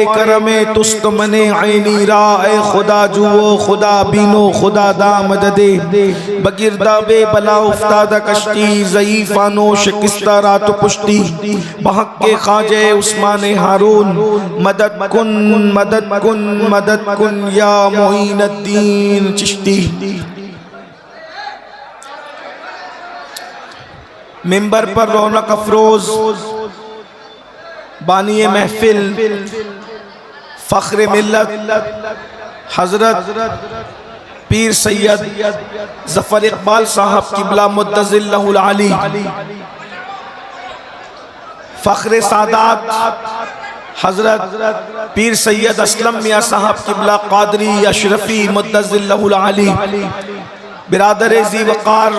करमे तुस्त मने आईनी रा ए खुदा जुओ खुदा बीनो खुदा दा मददे बगिरदा बे बला उफ्तादा कश्ती ज़ईफ़ानो शिकस्ता रात पुश्ती बहक के खाजे उस्मान हारून मदद कुन मदद कुन मदद कुन या मोइनुद्दीन चिश्ती। मिंबर पर रौनक अफरोज बानिए महफिल फ़ख्र मिल्लत हज़रत पीर सैयद ज़फ़र इक़बाल साहब क़िबला मुद्दज़िल्लहुल आली, फ़ख्र सादात हज़रत पीर सैयद असलम मियाँ साहब क़िबला क़ादरी अशरफ़ी मुद्दज़िल्लहुल आली, बिरादर ज़ी वक़ार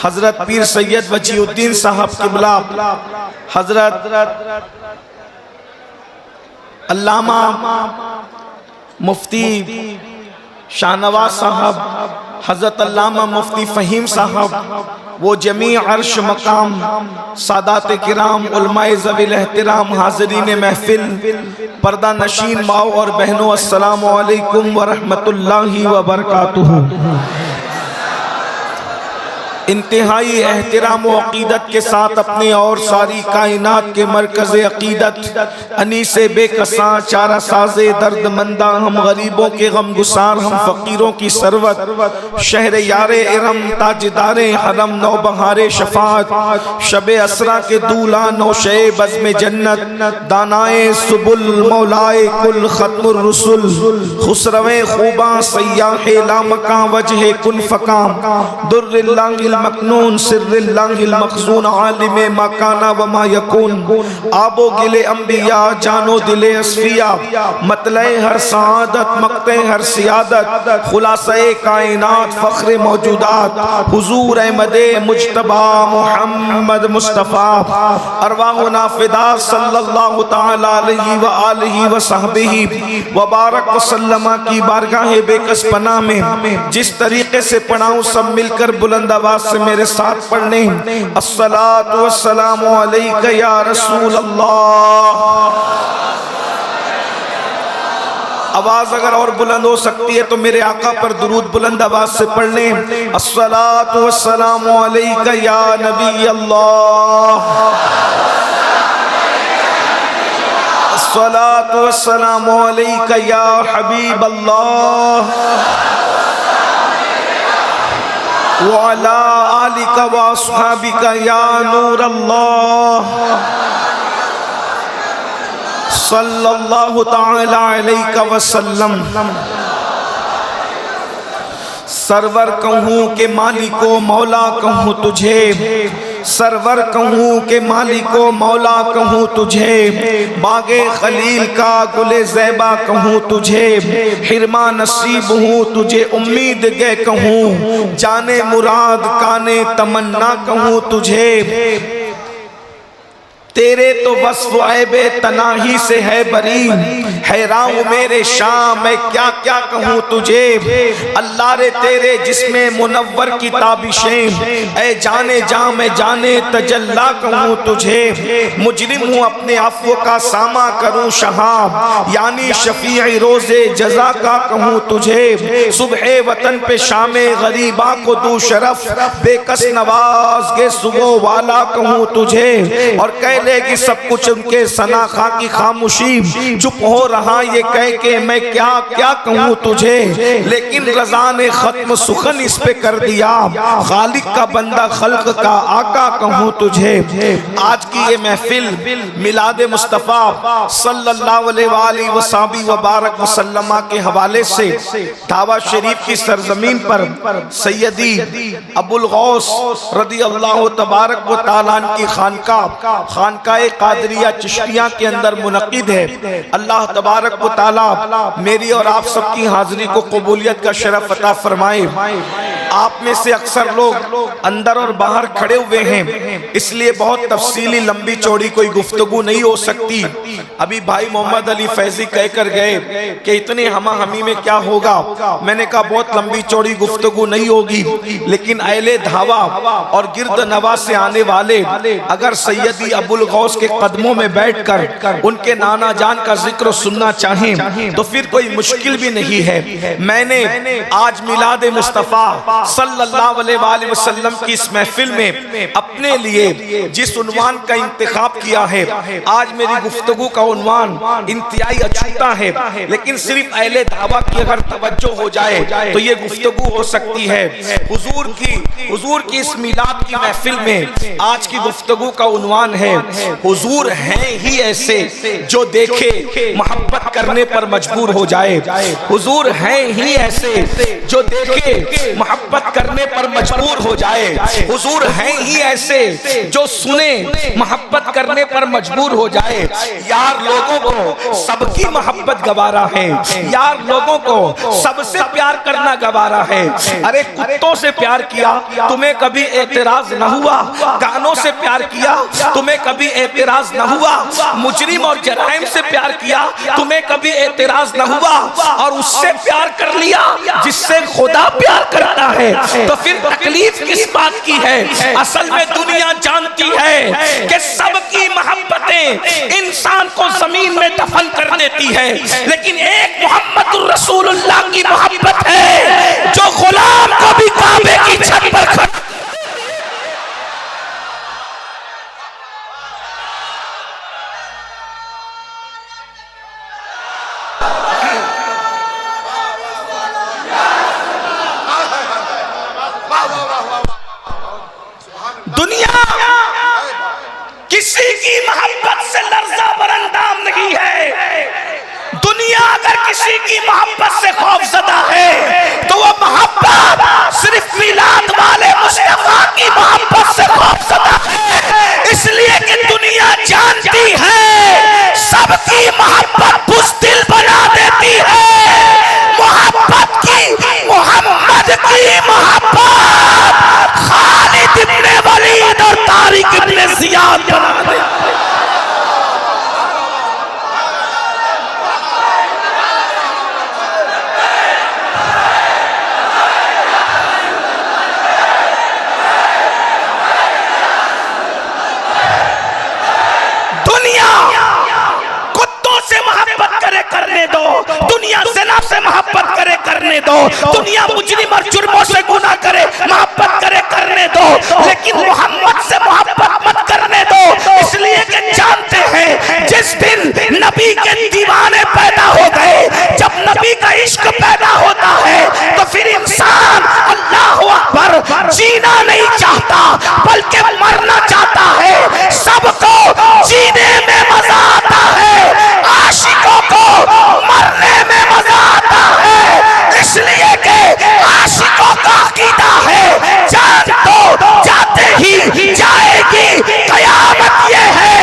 हज़रत पीर सैयद वजीउद्दीन साहब क़िबला, हज़रत अल्लामा मुफ्ती शाहनवाज साहब, हज़रत अल्लामा मुफ्ती फ़हीम साहब, वो जमी अर्श मकाम सादात किराम उलमाए ज़वील एहतराम हाज़रीन महफिल पर्दा नशीन माओ और बहनों, अस्सलामु अलैकुम व रहमतुल्लाहि व बरकातुहू। इंतहाई एहतराम व अक़ीदत के साथ अपने और सारी कायनात के मरकज़ अक़ीदत अनीसे बेकसा चारा साज़े दर्द मंदा हम गरीबों के गम गुसार हम फ़कीरों की सरवत शहर यारे इरम ताजदारे हरम नौबहारे शफ़ाअत शबे असरा के दूल्हा नौशे बज़्म जन्नत दानाए सुबुल मौलाए कुल ख़त्मुर रुसुल खुसरवे खूबा सय्याहे लामका वजह कुन फ़काम दुर्रिल्लाहिल मकनून सिर्रिल्लाहिल मखज़ून आलिमे मकाना व मा यकून आबो गिले अंबिया जानो दिले अस्फिया मतले हर सआदत मक्ते हर सियादत खुलासे कायनात फ़ख्र मौजूदात हुजूर अहमदे मुज्तबा मुहम्मद मुस्तफ़ा अरवाहुना फ़िदा सल्लल्लाहु तआला अलैहि व आलिहि व सहबिही व बारक व सल्लमा की बारगाह बेकस पनाह में जिस तरीके से पढ़ाऊँ सब मिलकर बुलंद आवाज़ से मेरे साथ पढ़ने। अस्सलातु वस्सलामु अलैका या रसूल अल्लाह। आवाज़ अगर और बुलंद हो सकती है तो मेरे आका पर दुरूद बुलंद आवाज़ से पढ़ लें। अस्सलातु वस्सलामु अलैका या नबी अल्लाह, अस्सलातु वस्सलामु अलैका या हबीब अल्लाह व अला आलिका व अस्हाबिका या नूर अल्लाह सल्लल्लाहु तआला अलैका वसल्लम। सरवर कहूँ के मालिको मौला कहूँ तुझे, सरवर कहूँ के मालिको मौला कहूँ तुझे, बागे खलील का गुले ज़ैबा कहूँ तुझे, हिरमा नसीब हूँ तुझे उम्मीद गे कहूँ, जाने मुराद काने तमन्ना कहूँ तुझे। तेरे तो वस्फ़ ऐबे तनाही से है बरी, हैरान मेरे शाम मैं क्या क्या कहूँ तुझे। अल्लाह रे तेरे जिसमें मुनव्वर की ताबिशें, ऐ जाने जा मैं जाने तजल्ला कहूँ तुझे। मुजरिम हूँ अपने अफ़्व का सामा करूँ शहाब, यानी शफ़ीअ रोज़े जज़ा का कहूँ तुझे। सुबह वतन पे शामे गरीबा को दू शरफ, बेकस नवाज के सुबह वाला कहूँ तुझे। और कह लेगी सब कुछ उनके सना खा की खामोशी, चुप हो रहा ये कह के मैं क्या क्या कहूँ तुझे। लेकिन रज़ा ने खत्म सुखन इस पे कर दिया, खालिक का बंदा खल्क का आका कहूँ तुझे। आज की ये महफिल मिलाद मुस्तफ़ा सल्लल्लाहु अलैहि व बारक वसल्लम के हवाले से दावा शरीफ की सरजमीन पर सैयदी अबुल गौस रदी अल्लाह तबारक व तआला की खानकाए कादरिया चिश्तिया के अंदर मुनक़िद है। अल्लाह तबारक व तआला मेरी और आप सबकी हाज़िरी को कबूलियत का शरफ अता फरमाए। आप में से अक्सर लोग अंदर और बाहर खड़े हुए हैं, इसलिए बहुत तफसीली लंबी चौड़ी कोई गुफ्तगू नहीं हो सकती। अभी भाई मोहम्मद अली फैजी कह कर गए कि इतने हमा हमी में क्या होगा। मैंने कहा बहुत लंबी चौड़ी गुफ्तगू नहीं होगी, लेकिन अहले धावा और गिरद नवा से आने वाले अगर सैयदी अबुल गौस के कदमों में बैठकर उनके नाना जान का जिक्र सुनना चाहें तो फिर कोई मुश्किल भी नहीं है। मैंने आज मिलाद मुस्तफ़ा सल्लल्लाहु अलैहि वसल्लम की इस महफिल में अपने लिए जिस उन्वान का इंतखाब किया है, आज मेरी गुफ्तगू का उन्वान इंतहाई अछूता है, लेकिन सिर्फ अहले दावा की अगर तवज्जो हो जाए तो ये गुफ्तगू हो सकती है। हुजूर की इस मिलाद की महफिल में आज की गुफ्तगू का उन्वान है, हुजूर हैं ही ऐसे जो देखे मोहब्बत करने पर मजबूर हो जाए। हुजूर हैं ही ऐसे जो देखे मोहब्बत करने पर मजबूर हो जाए। हुजूर हैं ही ऐसे जो सुने मोहब्बत करने पर मजबूर हो जाए। यार लोगों को सबकी मोहब्बत गवारा है, यार लोगों को सबसे प्यार करना गवारा है। अरे कुत्तों से प्यार किया तुम्हें कभी एतराज न हुआ, गानों से प्यार किया तुम्हें कभी एतराज न हुआ, मुजरिम और जराइम से प्यार किया तुम्हें कभी एतराज न हुआ, और उससे प्यार कर लिया जिससे खुदा प्यार करता है तो फिर तकलीफ किस बात की है। असल में दुनिया जानती है कि सबकी मोहब्बतें इंसान को जमीन में दफन कर देती है, लेकिन एक मोहम्मद रसूलुल्लाह की मोहब्बत है जो गुलाम को भी काबे की छत पर खड़ा। दुनिया किसी की मोहब्बत से लर्जा बरंदाम नहीं है। दुनिया अगर किसी की मोहब्बत से खौफजदा है तो वो मोहब्बत सिर्फ मिलाद वाले मुस्तफा की मोहब्बत से खौफजदा है, इसलिए कि दुनिया जानती है सबकी मोहब्बत बुज़दिल बना देती है। मोहब्बत की मोहम्मद की मोहब्बत खालिद इब्ने वलीद और तारिक इब्ने ज़ियाद बना दे। करने दो, दुनिया ज़िना से मोहब्बत करे करने दो, दुनिया मुजरिम और जुर्मों से गुनाह करे मोहब्बत करे करने दो, लेकिन मोहम्मद से मोहब्बत मत करने दो, इसलिए कि जानते हैं जिस दिन नबी के दीवाने पैदा हो गए, जब नबी का इश्क पैदा होता है तो फिर इंसान अल्लाहु अकबर जीना नहीं चाहता बल्कि मरना चाहता है। सबको जीने में मजा आता है, आशिकों को मरने में मजा आता है, इसलिए कि आशिकों का अकीदा है जान तो जाते ही जाएगी, कयामत ये है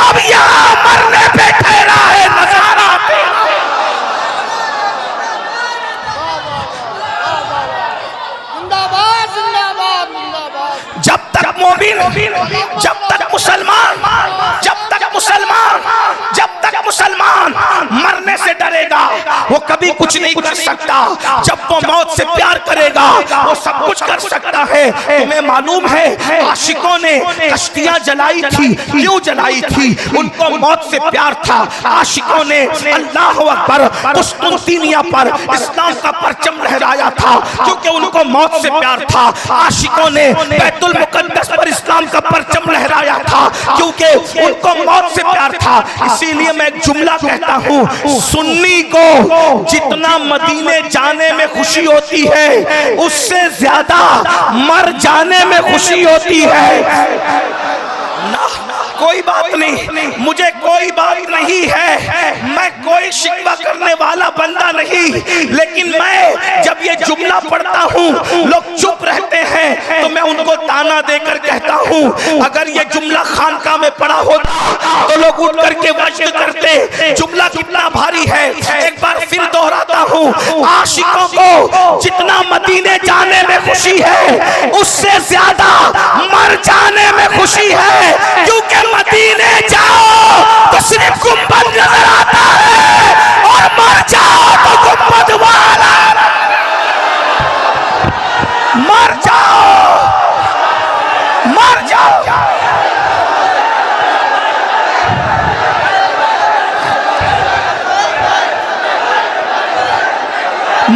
अब यहाँ मरने पे ठहरा है नजारा। जब तक मोमिन, जब तक मुसलमान, मरने से डरेगा वो कभी कुछ नहीं कर सकता। जब वो मौत से प्यार करेगा वो सब कुछ कर सकता है। तुम्हें मालूम है आशिकों ने कश्तियां जलाई थी, क्यों जलाई थी? उनको मौत से प्यार था। आशिकों ने अल्लाह अकबर कुस्तुनतिनिया पर इस्लाम का परचम लहराया था क्योंकि उनको मौत से प्यार था। आशिकों ने बैतुल मुकद्दस पर इस्लाम का परचम लहराया था क्योंकि उनको मौत से प्यार था। इसीलिए मैं एक जुमला कहता हूँ, सुन्नी को जितना मदीने जाने में खुशी होती है उससे ज्यादा मर जाने में खुशी होती है। ना कोई बात नहीं, मुझे कोई बात नहीं है, मैं मैं कोई शिकवा करने वाला बंदा नहीं, लेकिन मैं जब ये जुमला पढ़ता हूँ लोग चुप रहते हैं तो मैं उनको ताना देकर कहता हूँ, अगर ये जुमला खानका में पढ़ा होता तो लोग उठ करके वज्द करते। जुमला कितना भारी है, एक बार फिर दोहराता हूँ, आशिकों को जितना मदीने जाने में खुशी है उससे ज्यादा मर जाने में खुशी है, क्योंकि मदीने जाओ तो सिर्फ गुंबद नजर आता है और मर जाओ तो गुंबद वाला। मर जाओ, मर जाओ,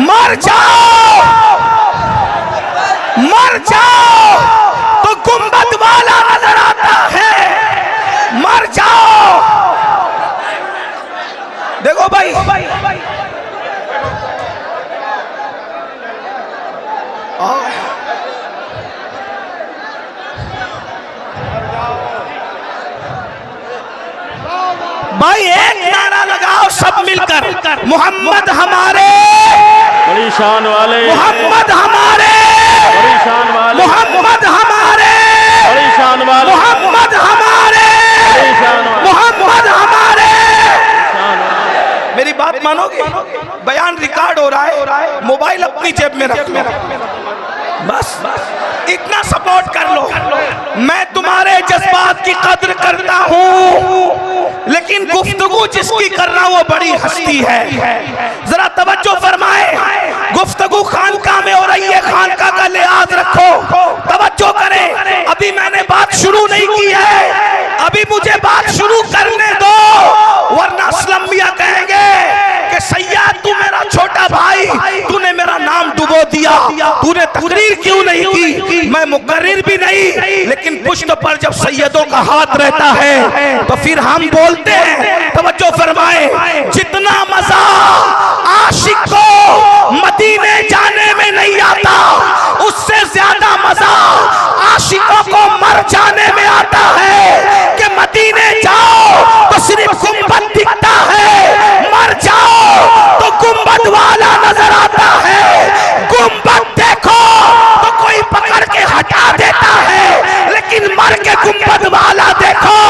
मर जाओ, मर जाओ तो गुंबद वाला नजर आता है। मर जाओ। देखो भाई, भाई एक नारा लगाओ सब मिलकर, मोहम्मद हमारे बड़ी शान वाले, मोहम्मद हमारे बड़ी शान वाले, मोहम्मद हमारे बड़ी शान वाले, मोहम्मद हमारे, बड़ी शान वाले, मोहम्मद हमारे। शान वाले। मेरी बात मानोगे? बयान रिकॉर्ड हो रहा है, मोबाइल अपनी जेब में रख लो, बस इतना सपोर्ट कर लो। मैं तुम्हारे जज्बात की कद्र करता हूँ, लेकिन गुफ्तगू जिसकी कर रहा हूँ वो बड़ी हस्ती है। जरा तवज्जो फरमाए, गुफ्तगू खानका में हो रही है, खानका का लिहाज रखो, तवज्जो करें। अभी मैंने बात शुरू नहीं की है, अभी मुझे बात शुरू करने दो, वरना असलम मियां कहेंगे कि सैयद तू मेरा छोटा भाई, तूने मेरा नाम डुबो दिया, तूने तकरीर क्यों नहीं की? मैं मुकर्रिर भी नहीं, लेकिन पुश्त पर जब सैयदों का हाथ रहता है तो फिर हम बोलते हैं। तवज्जो फरमाए, जितना मजा आशिक को मदीने जाने में नहीं आता, उससे ज्यादा मजा आशिकों को मर जाने में आता है। कि मदीने जाओ तो सिर्फ गुंबद दिखता है, मर जाओ तो गुंबद वाला नजर आता है। गुंबद देखो तो कोई पकड़ के हटा देता है, लेकिन मर के गुंबद वाला देखो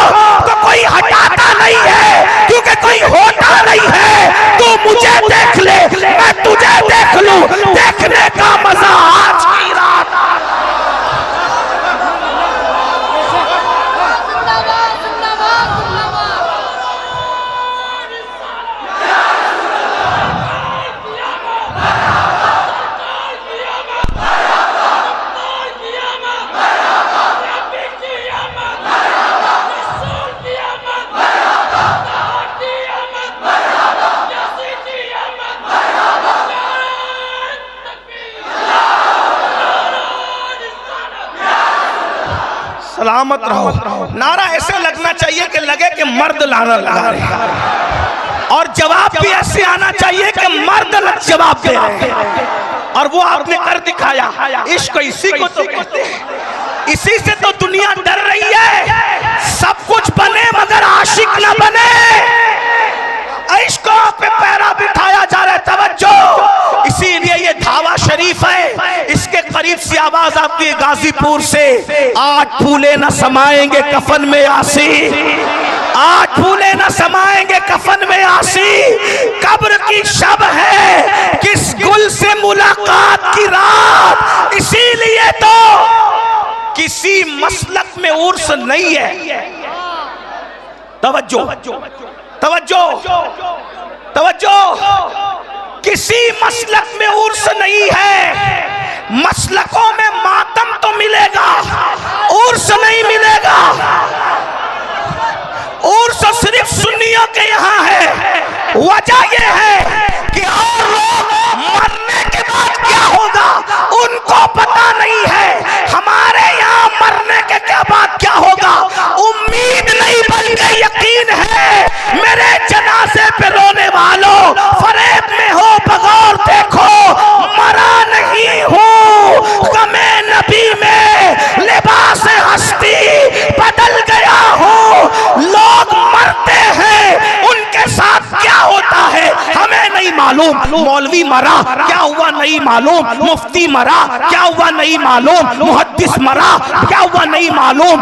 तो कोई हटाता नहीं है, क्योंकि कोई होता नहीं है। तू मुझे देख ले, मैं तुझे देख लूं, देखने का मजा आज की रात। सलामत रहो। नारा ऐसे लगना चाहिए कि लगे कि मर्द नारा लगा रहे हैं, और जवाब भी ऐसे आना चाहिए कि मर्द जवाब दे रहे हैं, और वो आपने कर दिखाया। इश्क इसी को तो कहते हैं, इसी से तो दुनिया डर रही है। सब कुछ बने मगर आशिक न बने, इश्क पे पैरा बिठाया जा रहा है। तवज्जो, इसीलिए ये धावा शरीफ है, इसके करीब से आवाज आती है गाजीपुर से, 8 फूले न समाएंगे कफन में आसी, 8 फूले न समाएंगे कफन में आसी। कब्र की शब है, किस गुल से मुलाकात की रात, इसीलिए तो किसी मसलक में उर्स नहीं है। तवज्जो, तवज्जो, तवज्जो, किसी मसलक में उर्स नहीं है। मसलकों में मातम तो मिलेगा, उर्स नहीं मिलेगा। उर्स सिर्फ सुन्नियों के यहाँ है। वजह यह है कि और लोग मरने के बाद क्या होगा उनको पता नहीं है। हमारे यहाँ मरने के क्या बाद क्या होगा उम्मीद नहीं बल्कि यकीन है। मेरे जनाजे पे रोने वालों, फरेब में हो बगौर देखो, मरा नहीं हूँ, गमे नबी में लिबास हस्ती बदल गया हूँ। लोग मरते हैं, उनके साथ क्या हो मालूम, मौलवी मरा क्या हुआ नहीं मालूम, मुफ्ती मरा क्या हुआ नहीं मालूम, मुहद्दिस मरा क्या हुआ नहीं मालूम,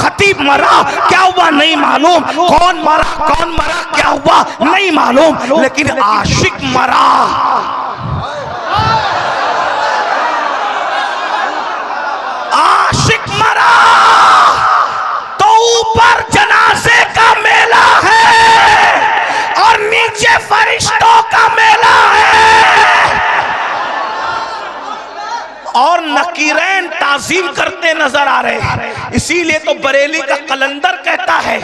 खतीब मरा क्या हुआ नहीं मालूम, कौन मरा क्या हुआ नहीं मालूम, लेकिन आशिक मरा। आशिक मरा तो ऊपर जनाजे का मेला है और नीचे फरिश्तों का मेला है। और नकीरैन ताजीम करते नजर आ रहे हैं। इसीलिए तो बरेली का कलंदर कहता है,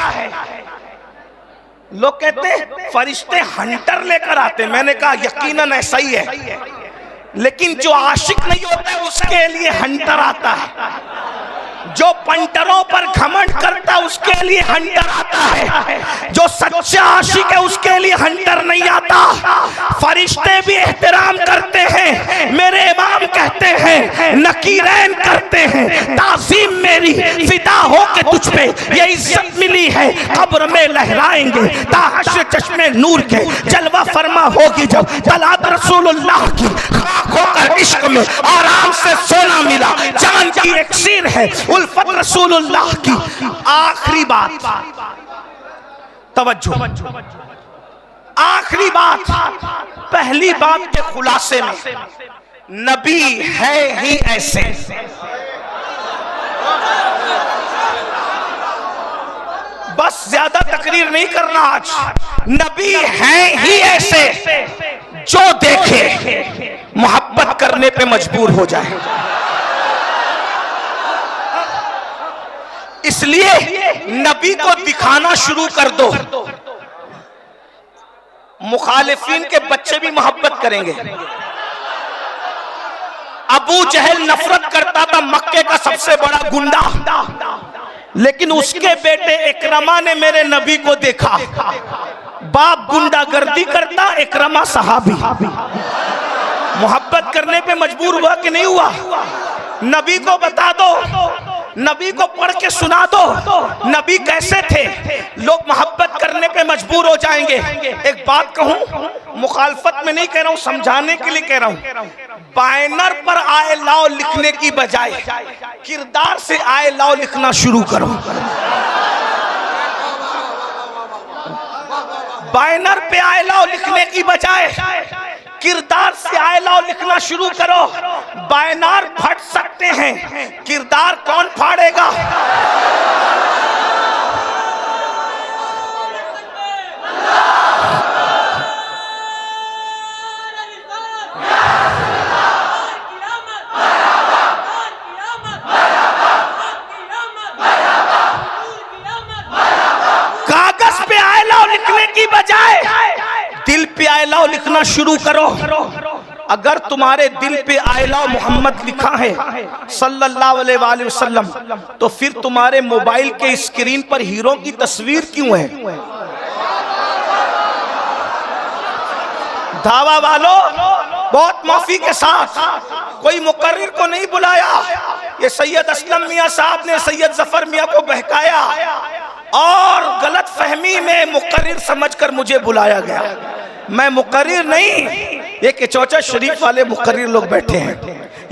लोग कहते हैं फरिश्ते हंटर लेकर आते। मैंने कहा यकीनन ऐसा ही है, लेकिन जो आशिक नहीं होता है उसके लिए हंटर आता है। जो पंटरों पर घमंड करता है उसके लिए हंटर आता है। जो सच्चा आशिक है उसके लिए हंटर नहीं आता। फरिश्ते भी एहतराम करते हैं, मेरे इमाम कहते हैं, नकीरैन करते हैं, ताज़ीम मेरी फिदा हो के तुझ पे ये इज्जत मिली है, कब्र में लहराएंगे ताहश्र चश्मे नूर के जलवा फरमा होगी जब तलात रसूलुल्लाह की, खाक होकर इश्क में आराम से सोना मिला, जान की इक्सीर है उल्फत रसूलुल्लाह की। आखिरी बात, तवज्जो, आखिरी बात, पहली बात के खुलासे में, नबी है ही ऐसे। बस ज्यादा तकरीर नहीं करना आज, नबी है ही ऐसे जो देखे मोहब्बत करने पे मजबूर हो जाए। इसलिए नबी को दिखाना शुरू कर दो, मुखालिफिन के बच्चे भी मोहब्बत करेंगे। अबू जहल नफरत करता था मक्के का सबसे बड़ा गुंडा, लेकिन उसके बेटे इकरमा ने मेरे नबी को देखा। बाप गुंडागर्दी करता, इकरमा सहाबी मोहब्बत करने पे मजबूर हुआ कि नहीं हुआ? नबी को बता दो, नबी को पढ़ के सुना दो, नबी कैसे थे। लोग मोहब्बत करने पे मजबूर हो जाएंगे। एक बात कहूं, मुखालफत में नहीं कह रहा हूं, समझाने के लिए कह रहा हूं। बैनर पर आए लाओ लिखने की बजाय किरदार से आए लाओ लिखना शुरू करो। बैनर पे आए लाओ लिखने की बजाय किरदार से आए लाओ लिखना शुरू करो। बैनर फट सकते हैं, किरदार कौन फाड़ेगा? कागज पे आए लाओ लिखने की बजाय दिल पे आए लाओ लिखना शुरू करो। अगर तुम्हारे दिल पे आए लाओ मोहम्मद लिखा है सल्लल्लाहु अलैहि वसल्लम, तो फिर तुम्हारे मोबाइल के स्क्रीन पर हीरो की तस्वीर क्यों है? दावा वालों, बहुत माफी के साथ, कोई मुकर्रिर को नहीं बुलाया। ये सैयद असलम मियां साहब ने सैयद जफर मियां को बहकाया और गलत फहमी में मुकर्रिर समझकर मुझे बुलाया गया। मैं मुकर्रिर नहीं, ये केचौचा शरीफ वाले मुकर्रिर लोग बैठे हैं,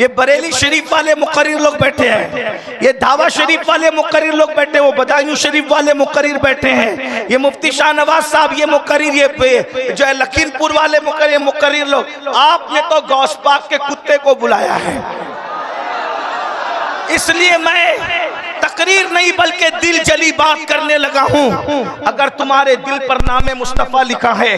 ये बरेली शरीफ वाले मुकर्रिर लोग बैठे हैं, ये धावा शरीफ वाले मुकर्रिर लोग बैठे हैं, वो बदायूं शरीफ वाले मुकर्रिर बैठे हैं, ये मुफ्ती शाहनवाज साहब ये मुकर्रिर, ये जो है लखीमपुर वाले मुकर्रिर लोग। आपने तो गौस पाक के कुत्ते को बुलाया है। इसलिए मैं तकरीर नहीं बल्कि दिल जली बात करने लगा हूं। अगर तुम्हारे दिल पर नामे मुस्तफा लिखा है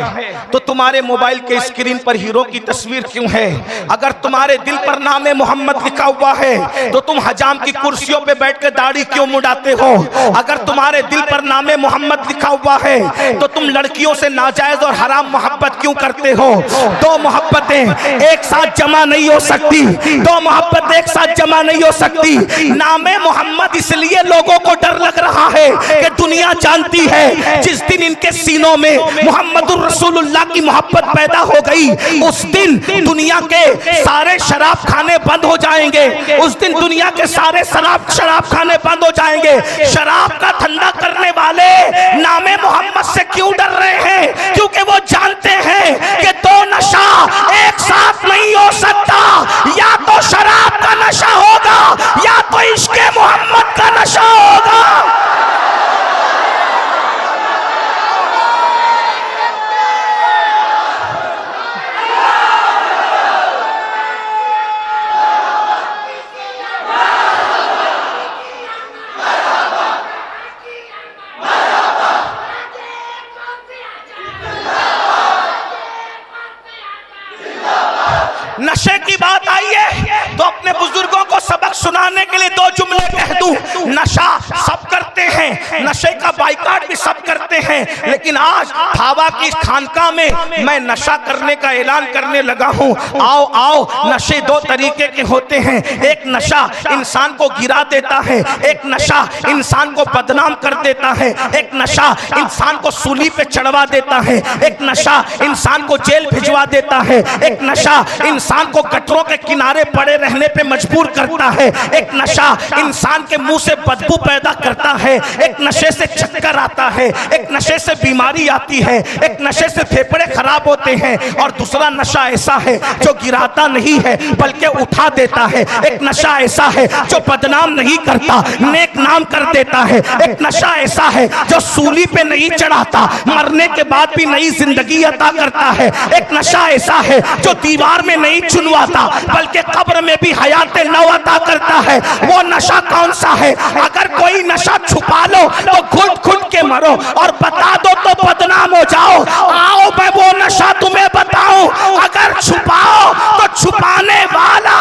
तो तुम्हारे मोबाइल के स्क्रीन पर हीरो की तस्वीर क्यों है? अगर तुम्हारे दिल पर नामे मोहम्मद लिखा हुआ है तो तुम हजाम की कुर्सियों पे बैठकर दाढ़ी क्यों मुड़ाते हो? अगर तुम्हारे दिल पर नामे मोहम्मद लिखा हुआ है तो तुम लड़कियों से नाजायज और हराम मोहब्बत क्यों करते हो? दो मोहब्बतें एक साथ जमा नहीं हो सकती, दो मोहब्बत एक साथ जमा नहीं हो सकती। नामे मोहम्मद इसलिए लोगों को डर लग रहा है कि दुनिया जानती है जिस दिन इनके सीनों में मोहम्मदुर रसूलुल्लाह की मोहब्बत पैदा हो गई, उस दिन दुनिया के सारे शराब खाने बंद हो जाएंगे, उस दिन दुनिया के सारे शराब खाने बंद हो जाएंगे। शराब का धंधा करने वाले नामे मोहम्मद से क्यों डर रहे हैं? क्योंकि वो जानते हैं कि दो सुनाने के लिए दो जुमले कह दूं। नशा सब करते हैं, नशे का बाइकाट भी सब करते हैं, लेकिन आज भावा की खानका में मैं नशा करने का ऐलान करने लगा हूं। आओ आओ, नशे दो तरीके के होते हैं। एक नशा इंसान को गिरा देता है, एक नशा इंसान को बदनाम कर देता है, एक नशा इंसान को सूली पे चढ़वा देता है, एक नशा इंसान को जेल भिजवा देता है, एक नशा इंसान को गटरों के किनारे पड़े रहने पे मजबूर करता है, एक नशा इंसान के मुंह से बदबू पैदा करता है, एक नशे से चक्कर आता है, एक नशे से बीमारी आती है, एक नशे से फेफड़े खराब होते हैं, और दूसरा नशा ऐसा है जो गिराता नहीं है बल्कि उठा देता है। एक नशा ऐसा है जो बदनाम नहीं करता, नेक नाम कर देता है। एक नशा ऐसा है जो सूली पे नहीं चढ़ाता, मरने के बाद भी नई जिंदगी अता करता है। एक नशा ऐसा है जो दीवार में नहीं चुनवाता बल्कि कब्र में भी हयात नौ अता करता है। वो नशा कौन सा है? अगर कोई नशा छुपा लो तो घुट घुट के मरो, और बता दो तो बदनाम हो जाओ। आओ मैं वो नशा तुम्हें बताऊं, अगर छुपाओ तो छुपाने वाला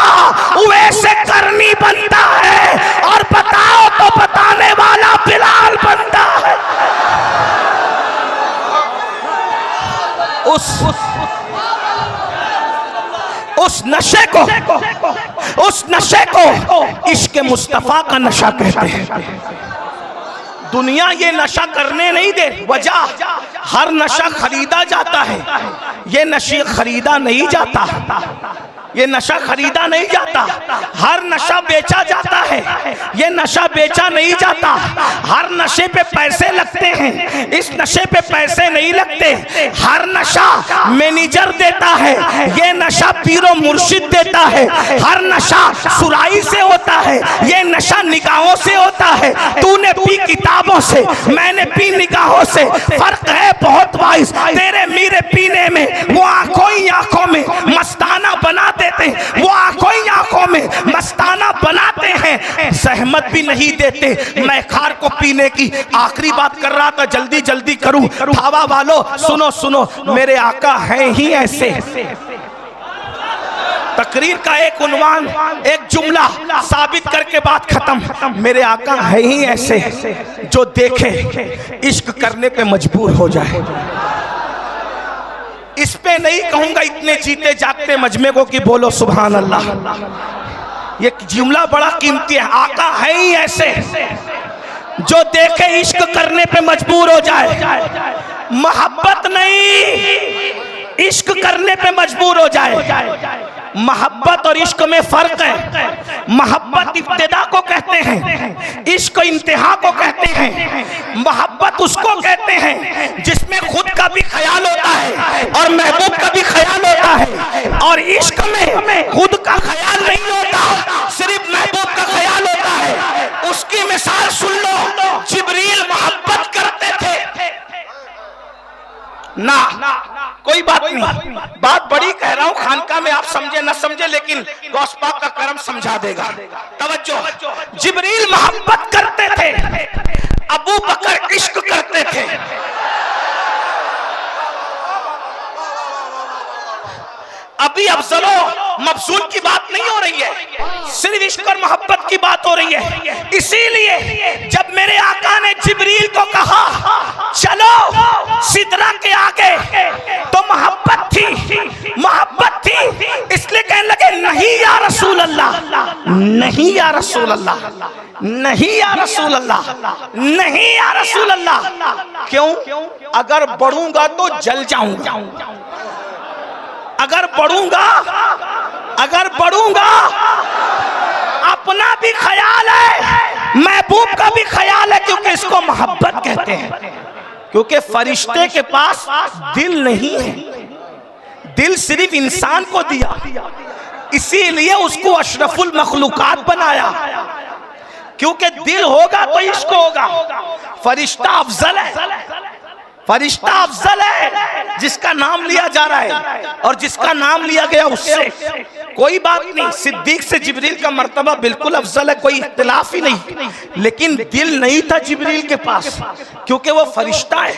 वैसे करनी बनता है, और बताओ तो बताने वाला बिलाल बनता है। उस नशे को इश्क मुस्तफा का नशा कहते हैं। दुनिया ये नशा करने नहीं दे, वजह हर नशा खरीदा जाता है, ये नशे खरीदा नहीं जाता, ये नशा खरीदा नहीं जाता। हर नशा बेचा जाता है, ये नशा बेचा नहीं जाता। हर नशे पे पैसे लगते हैं, इस नशे पे पैसे नहीं लगते। हर नशा मैनेजर देता है, ये नशा पीरो मुर्शिद देता है। हर नशा सुराई से होता है, ये नशा निगाहों से होता है। तूने पी किताबों से, मैंने पी निगाहों से, फर्क है बहुत वाइस। तेरे मेरे पीने में वो आंखों ही आंखों में मस्ताना बना देते, वो आंखों ही आंखों में मस्ताना बनाते हैं, सहमत भी नहीं देते। मैं खार को पीने की आखिरी बात कर रहा था, जल्दी जल्दी करूं। भावा वालों सुनो सुनो, मेरे आका हैं ही ऐसे। तकरीर का एक उन्वान, एक जुमला साबित करके बात खत्म। मेरे आका है ही ऐसे जो देखे इश्क करने पे मजबूर हो जाए। इस पे नहीं कहूंगा इतने जीते जागते मजमे को कि बोलो सुभान अल्लाह। ये जुमला बड़ा कीमती है। आका है ही ऐसे जो देखे इश्क करने पे मजबूर हो जाए, मोहब्बत नहीं इश्क करने पे मजबूर हो जाए। मोहब्बत और इश्क में फर्क है। मोहब्बत इब्तिदा को कहते हैं, इश्क इंतहा को कहते हैं। मोहब्बत उसको कहते हैं जिसमें खुद का भी ख्याल होता है और महबूब का भी ख्याल होता है, और इश्क में खुद का ख्याल नहीं होता, सिर्फ महबूब का ख्याल होता है। उसकी मिसाल सुन लो, जिब्रील मोहब्बत करते थे ना, कोई बात नहीं, बात बड़ी कह रहा हूं, खानका में आप समझे न समझे, लेकिन गौस पाक का करम समझा देगा। तवज्जो, जिब्रील मोहब्बत करते थे, अबू बकर इश्क करते थे। अभी अफजलो मफसूल की बात नहीं हो रही है, सिर्फ इश्क और मोहब्बत की बात हो रही है। इसीलिए जब मेरे आका ने जिब्रील को कहा चलो सिदरा के आगे, तो मोहब्बत थी, इसलिए कहने लगे नहीं या रसूल अल्लाह, नहीं या रसूल अल्लाह, नहीं या रसूल अल्लाह, नहीं या रसूल अल्लाह। क्यों? अगर बढ़ूंगा तो जल जाऊंगा, अगर बढ़ूंगा अपना भी ख्याल है, महबूब का भी ख्याल है, क्योंकि इसको मोहब्बत कहते हैं। क्योंकि फरिश्ते के पास दिल नहीं है, दिल सिर्फ इंसान को दिया, इसीलिए उसको अशरफुल मखलूकात बनाया। क्योंकि दिल होगा तो इश्क होगा। फरिश्ता अफजल है, फरिश्ता अफजल है जिसका नाम लिया जा रहा है, और जिसका नाम लिया गया उससे कोई बात नहीं। सिद्दीक से जिब्रील का मर्तबा बिल्कुल अफजल है, कोई इख्तिलाफ ही नहीं, लेकिन दिल नहीं था जिब्रील के पास, क्योंकि वो फरिश्ता है।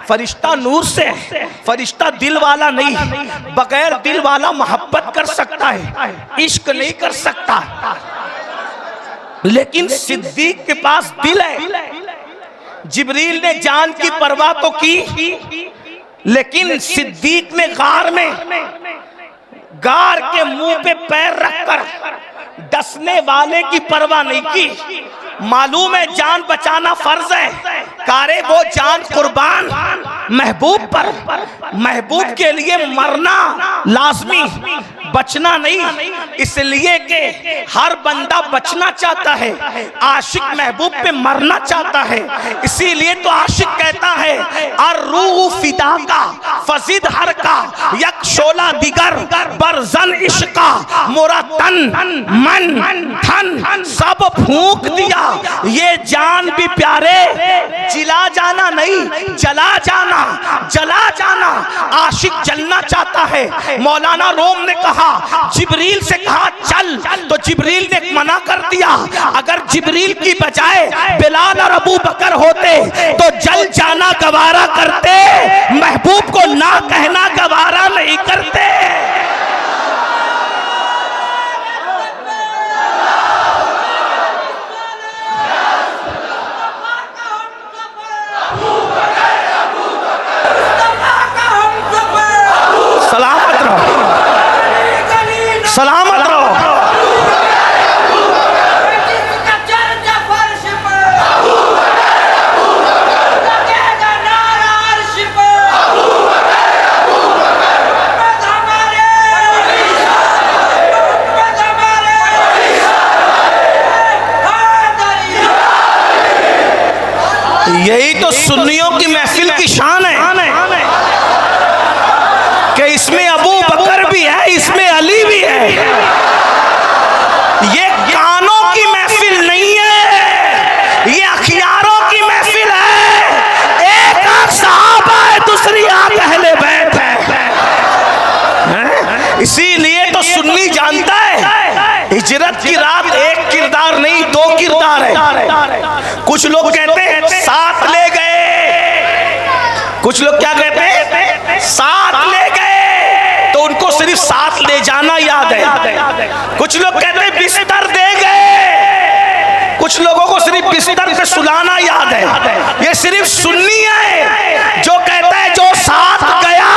फरिश्ता नूर से है, फरिश्ता दिल वाला नहीं। बगैर दिल वाला मोहब्बत कर सकता है, इश्क नहीं कर सकता। लेकिन सिद्दीक के पास दिल है। जिब्रील ने जान की परवाह तो की, लेकिन सिद्दीक ने गार के मुंह पे पैर रखकर डसने वाले की परवाह नहीं की। मालूम है जान बचाना फर्ज है, कारे वो जान कुर्बान महबूब पर। महबूब के लिए मरना लाजमी, बचना नहीं। इसलिए कि हर बंदा बचना चाहता है, आशिक महबूब पे मरना चाहता है। इसीलिए तो आशिक कहता है और रूह फिदा का फजीद हर का यक शोला दिगर बरजन इश्का, मोरा तन मन धन सब फूंक दिया। ये जान भी प्यारे जिला जाना नहीं, जला जाना, जला जाना। आशिक जलना चाहता है। मौलाना रोम ने कहा, जिब्रील से कहा चल, तो जिब्रील ने मना कर दिया। अगर जिब्रील की बजाय बिलाल और अबू बकर होते तो जल जाना गवारा करते, महबूब को ना कहना गवारा नहीं करते। सलामत रहो, सलामत रहो। यही तो सुन्नियों की महफिल की शान है कि इसमें अबू बकर भी है, इसमें अली भी है। ये गानों की महफिल नहीं है, ये अखियारों की महफिल है। एक आंख सहाबा है, दूसरी आंख अहले बैत है। इसीलिए तो सुन्नी जानता है हिजरत की रात एक किरदार नहीं, दो किरदार है। कुछ लोग कहते हैं साथ ले गए, कुछ लोग क्या कहते हैं साथ ले गए, तो उनको सिर्फ साथ ले जाना याद है। कुछ लोग कहते हैं बिस्तर दे गए, कुछ लोगों को सिर्फ बिस्तर पे सुलाना याद है। ये सिर्फ सुन्नी है जो कहता है जो साथ गया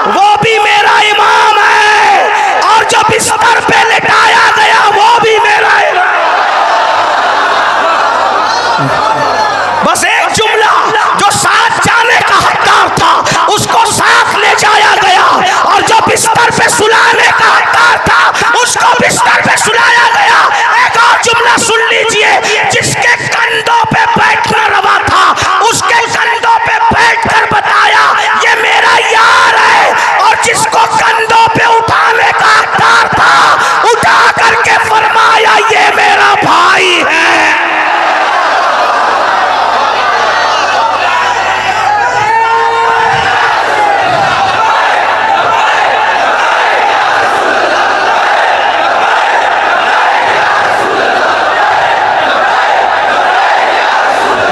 वो भी मेरा इमाम है, और जो बिस्तर पे लेटाया गया वो भी मेरा इमाम। बस एक जुमला, जो साथ जाने का हकदार था उसको साथ ले जाया गया, और जो बिस्तर पे सुलाने का हकदार था उसको बिस्तर पे सुलाया गया। एक और जुमला सुन लीजिए, जिसके कंधों पे बैठना रवा था उसके कंधों पे बैठकर बताया ये मेरा यार है, और जिसको कंधों पे उठाने का हकदार था उठा करके फरमाया ये मेरा भाई है।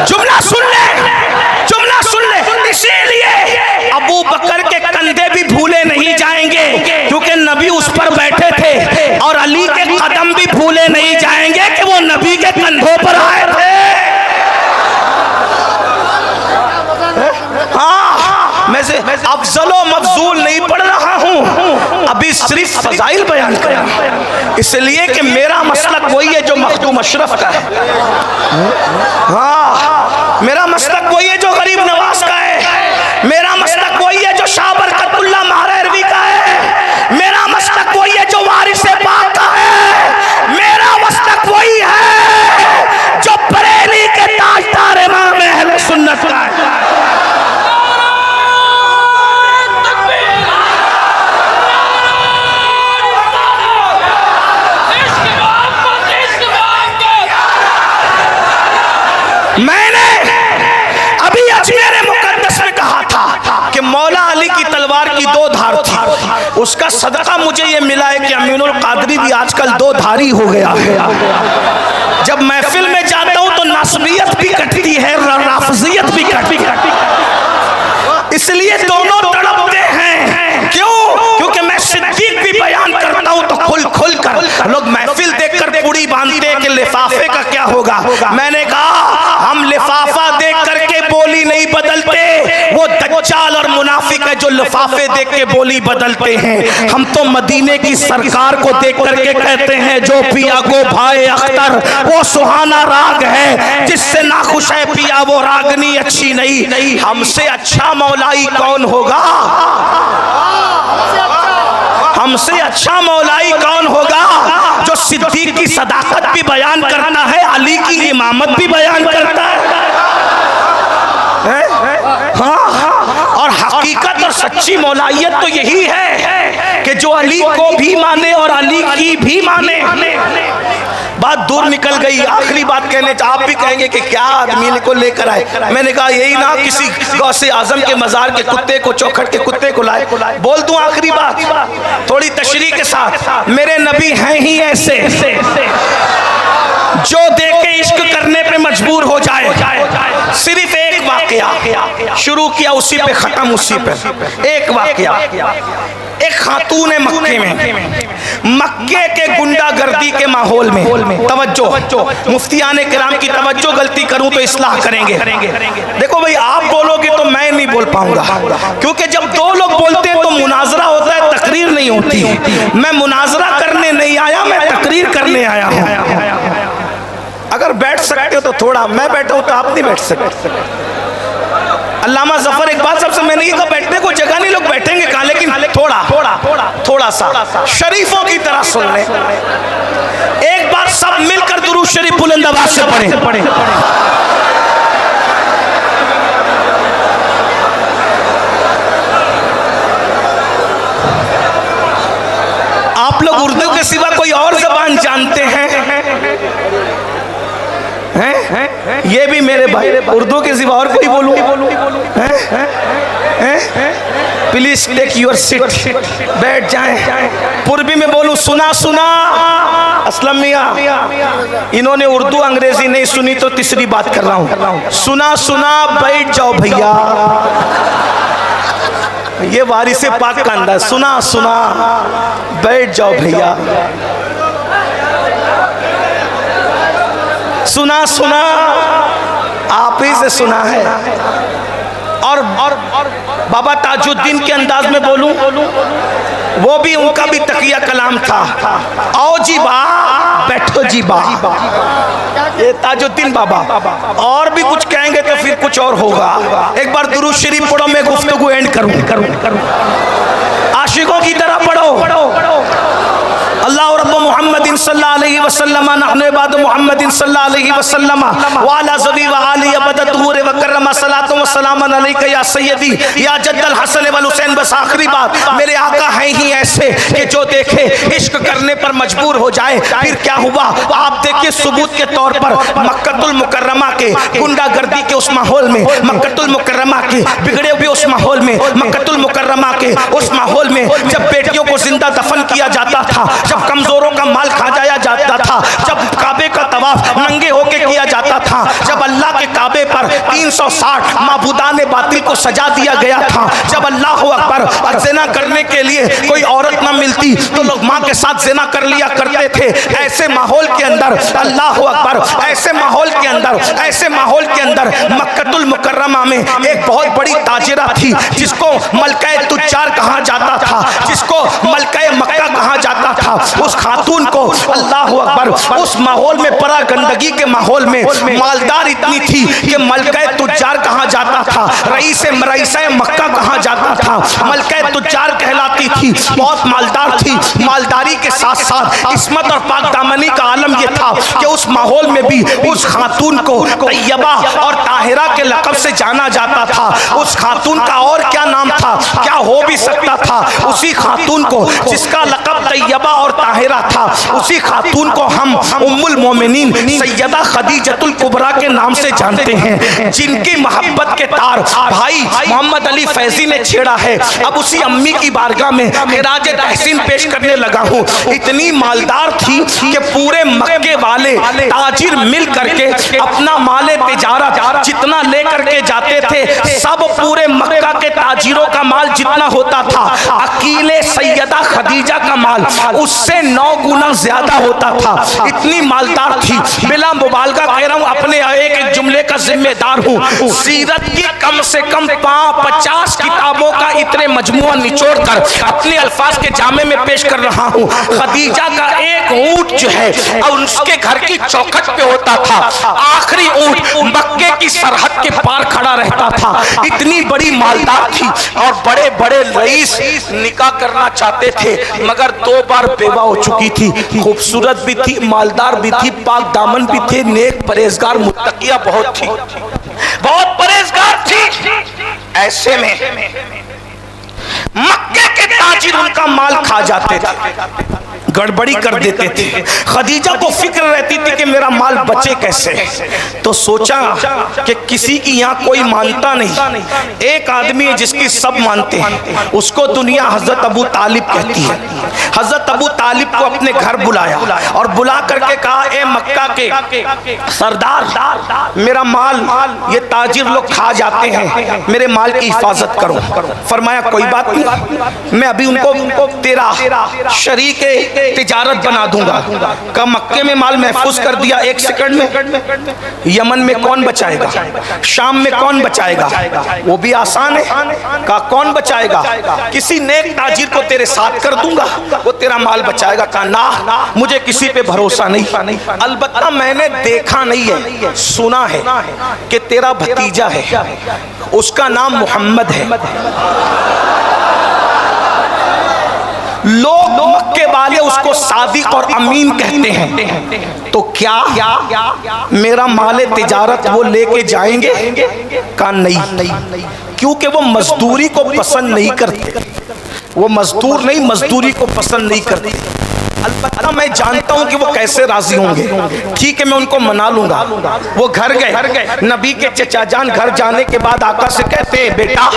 जुमला सुन ले। इसीलिए अबू बकर के कंधे भी भूले नहीं जाएंगे क्योंकि नबी उस पर बैठे थे, और अली के कदम भी भूले नहीं जाएंगे कि वो नबी के कंधों पर आए थे। हाँ, मैं से अफजलो मफजूल नहीं पढ़ रहा हूँ, अभी सिर्फ फजाइल बयान करा, इसलिए कि मेरा मसलक वही है जो मखदूम अशरफ का है। हाँ, मेरा मसलक वही है जो गरीब नवाज का है। मेरा मसलक वही है जो शाह बरकतुल्लाह महरवी का है। मेरा मसलक वही है जो वारिस पाक का है। मेरा मसलक वही है जो बरेली के ताजदार इमाम अहले सुन्नत का है। मैंने अभी अजमेर मुकद्दस में कहा था कि मौला अली की तलवार की दो धार थी, उसका सदका मुझे ये मिला है कि अमीनुल कादरी भी आजकल दो धारी हो गया है। जब महफिल में जाता हूं तो नासबियत भी कटती है, राफजियत भी कटती है, इसलिए दोनों तड़पते हैं। क्यों? क्योंकि मैं सिद्दीक भी बयान करता हूं तो खुल खुल कर लोग महफिल देखकर पूरी बांधते हैं कि लिफाफे मुनाफिक है जो लिफाफे देख के बोली बदलते हैं। हम तो मदीने की सरकार को देख करके कहते हैं जो पिया गो भाई अख्तर वो सुहाना राग है, जिससे ना खुश है पिया वो रागनी अच्छी नहीं। हमसे अच्छा मौलाई कौन होगा? हमसे अच्छा मौलाई कौन होगा? जो सिद्दीक की सदाकत भी बयान करता है, अली की इमामत भी बयान करता है। हाँ, और हकीकत और सच्ची मौलाइयत तो यही है कि जो अली को भी माने और अली की भी माने। बात दूर निकल गई, आखिरी बात कहने, आप भी कहेंगे कि क्या आदमी को लेकर आए। मैंने कहा यही ना, किसी गौसे आजम के मजार के कुत्ते को, चौखट के कुत्ते को लाए। बोल दूं आखिरी बात थोड़ी तशरीह के साथ। मेरे नबी हैं ही ऐसे जो देख के इश्क करने पे मजबूर हो जाए। सिर्फ एक वाकया शुरू किया, उसी पे खत्म, उसी पे एक वाकया। एक खातून है मक्के में, मक्के के गुंडागर्दी के माहौल में, तवज्जो मुफ्तियाने किराम की तवज्जो, गलती करूं तो इस्लाह करेंगे। देखो भाई, आप बोलोगे तो मैं नहीं बोल पाऊंगा, क्योंकि जब दो लोग बोलते हैं तो मुनाजरा होता है, तकरीर नहीं होती। मैं मुनाजरा करने नहीं आया, मैं तकरीर करने आया हूं। अगर बैठ सकते हो तो थोड़ा, मैं बैठा हूं तो आप नहीं बैठ सकते। अल्लामा जफर इकबाल साहब से मैंने कहा बैठने को जगह नहीं, लोग बैठेंगे कहाँ, लेकिन थोड़ा सा शरीफों की तरह सुन लें। एक बार सब मिलकर दुरूद शरीफ बुलंद आवाज से पढ़ें। आप लोग उर्दू के सिवा कोई और जबान जानते हैं? ये भी मेरे भाई, उर्दू के सिवा और कोई बोलूं? प्लीज टेक योर सीट, बैठ जाएं। पूर्वी में बोलूं, सुना सुना असलम मियां, इन्होंने उर्दू अंग्रेजी नहीं सुनी तो तीसरी बात कर रहा हूं। सुना सुना बैठ जाओ भैया, ये वारिसे पाक का अंदाज। सुना सुना बैठ जाओ भैया, सुना सुना आप ही से सुना है। और बाबा ताजुद्दीन के अंदाज में बोलूं, वो भी, उनका भी तकिया कलाम था। आओ जी बा, बैठो जी बा, ये ताजुद्दीन बाबा। और भी कुछ कहेंगे तो फिर कुछ और होगा। एक बार दुरूद शरीफ पढ़ो, मैं गुफ्तगू एंड करूं। आशिकों की तरह पढ़ो। अल्लाह रब्ब मुहम्मदिन सल्लल्लाहु अलैहि वसल्लम नहनु इबाद मुहम्मदिन सल्लल्लाहु अलैहि वसल्लम व अला ज़वी व आली अबद तुहूर व करम सलातो व सलाम अलैका या सय्यदी या जद्दल हसन वल हुसैन। बस आखिरी बात, मेरे आका हैं ही ऐसे कि जो देखे इश्क करने पर मजबूर हो जाए। फिर क्या हुआ आप देखिए, सबूत के तौर पर मक्कतुल मुकर्रमा के गुंडागर्दी के उस माहौल में, मक्कतुल मुकर्रमा के बिगड़े हुए उस माहौल में, मक्कतुल मुकर्रमा के उस माहौल में जब बेटियों को जिंदा दफन किया जाता था, जब कमजोरों का माल खा जाया जाता था, जब काबे का तवाफ नंगे होके किया जाता था, जब अल्लाह के काबे पर 360 माबूदाने बातिल को सजा दिया गया था, जब अल्लाह अकबर ज़िना करने के लिए कोई औरत न मिलती तो लोग माँ के साथ ज़िना कर लिया करते थे। ऐसे माहौल के अंदर, अल्लाह अकबर, ऐसे माहौल के अंदर मक्कतुल मुकर्रमा में एक बहुत बड़ी ताजिरा थी जिसको मलका तुज्जार कहा जाता था, जिसको मलका मक्का कहा जाता था। उस खातून को अल्लाह अकबर उस माहौल में, परा गंदगी के माहौल में, मालदार इतनी थी कि मलका तुज्जार कहा जाता था, रईसे मक्का कहा जाता था, मलका तुज्जार कहलाती थी, बहुत मालदार थी। मालदारी के साथ साथ इस्मत और पाक दामनी का आलम यह था कि उस माहौल में भी उस खातून को तैयबा और ताहिरा के लक़ब से जाना जाता था। उस खातून का और क्या नाम था, क्या हो भी सकता था? उसी खातून को जिसका लक़ब तैयबा और ताहिरा था, उसी खातून को हम उम्मुल मोमिनीन सैयदा खदीजतुल कुबरा के नाम से जानते हैं, जिनकी मोहब्बत के तार भाई मोहम्मद अली फैजी ने छेड़ा है। अब उसी अम्मी की बारगाह में खिराज तहसीन पेश करने लगा हूँ। इतनी मालदार थी कि पूरे मक्के वाले ताजिर मिल करके अपना माले तिजारत जितना लेकर के जाते थे, सब पूरे मक्का के ताजिरों का माल जितना होता था, अकीले सैयदा खदीजा का माल उससे 9 गुना ज्यादा होता था। इतनी मालदार थी। बिला मुबालगा कह रहा हूँ, अपने एक एक जुमले का जिम्मेदार हूँ। सीरत की कम से कम 50 किताबों का इतने मजमुआ निचोड़ कर अपने अल्फाज के जामे में पेश कर रहा हूँ। खदीजा का एक ऊंट जो है और उसके घर की चौखट पे होता था, आखिरी ऊंट मक्के की सरहद के पार खड़ा रहता था। इतनी बड़ी मालदार थी और बड़े बड़े रईस निकाह करना चाहते थे, मगर 2 बार बेवा हो चुकी थी। खूबसूरत भी थी, मालदार भी थी, पाक दामन भी थे, नेक परहेजगार मुत्तकिया बहुत थी, बहुत परहेजगार थी। ऐसे में मक्के के ताजिर उनका माल खा जाते थे, गड़बड़ी कर देते थे। खदीजा को फिक्र रहती थी कि मेरा माल बचे कैसे। तो सोचा कि किसी की यहाँ कोई मानता नहीं, एक आदमी है जिसकी सब मानते हैं, उसको दुनिया हजरत अबू तालिब कहती है। हजरत अबू तालिब को अपने घर बुलाया और बुला करके कहा, ए मक्का के सरदार, मेरा माल ये ताजिर लोग खा जाते हैं, मेरे माल की हिफाजत करो। फरमाया कोई बात नहीं, मैं अभी उनको तेरा शरीक तिजारत बना दूंगा। का मक्के में माल महफूज कर दिया 1 सेकंड में। यमन में कौन बचाएगा, शाम में कौन बचाएगा, वो भी आसान है। का कौन बचाएगा, किसी नेक ताजिर को तेरे साथ कर दूंगा, वो तेरा माल बचाएगा। का ना, मुझे किसी पे भरोसा नहीं। अलबत्ता मैंने देखा नहीं है, सुना है कि तेरा भतीजा है, उसका नाम मोहम्मद है। लोग मक्के वाले उसको सादिक और अमीन कहते हैं। तो क्या मेरा माले तिजारत वो लेके जाएंगे? का नहीं, क्योंकि वो मजदूरी को पसंद नहीं करते, वो मजदूर नहीं, मजदूरी को पसंद नहीं करते। अलबत्ता मैं जानता हूं कि वो कैसे राजी होंगे। ठीक है, मैं उनको मना लूंगा। वो घर गए, नबी के चचा जान घर जाने के बाद आका से कहते हैं, बेटा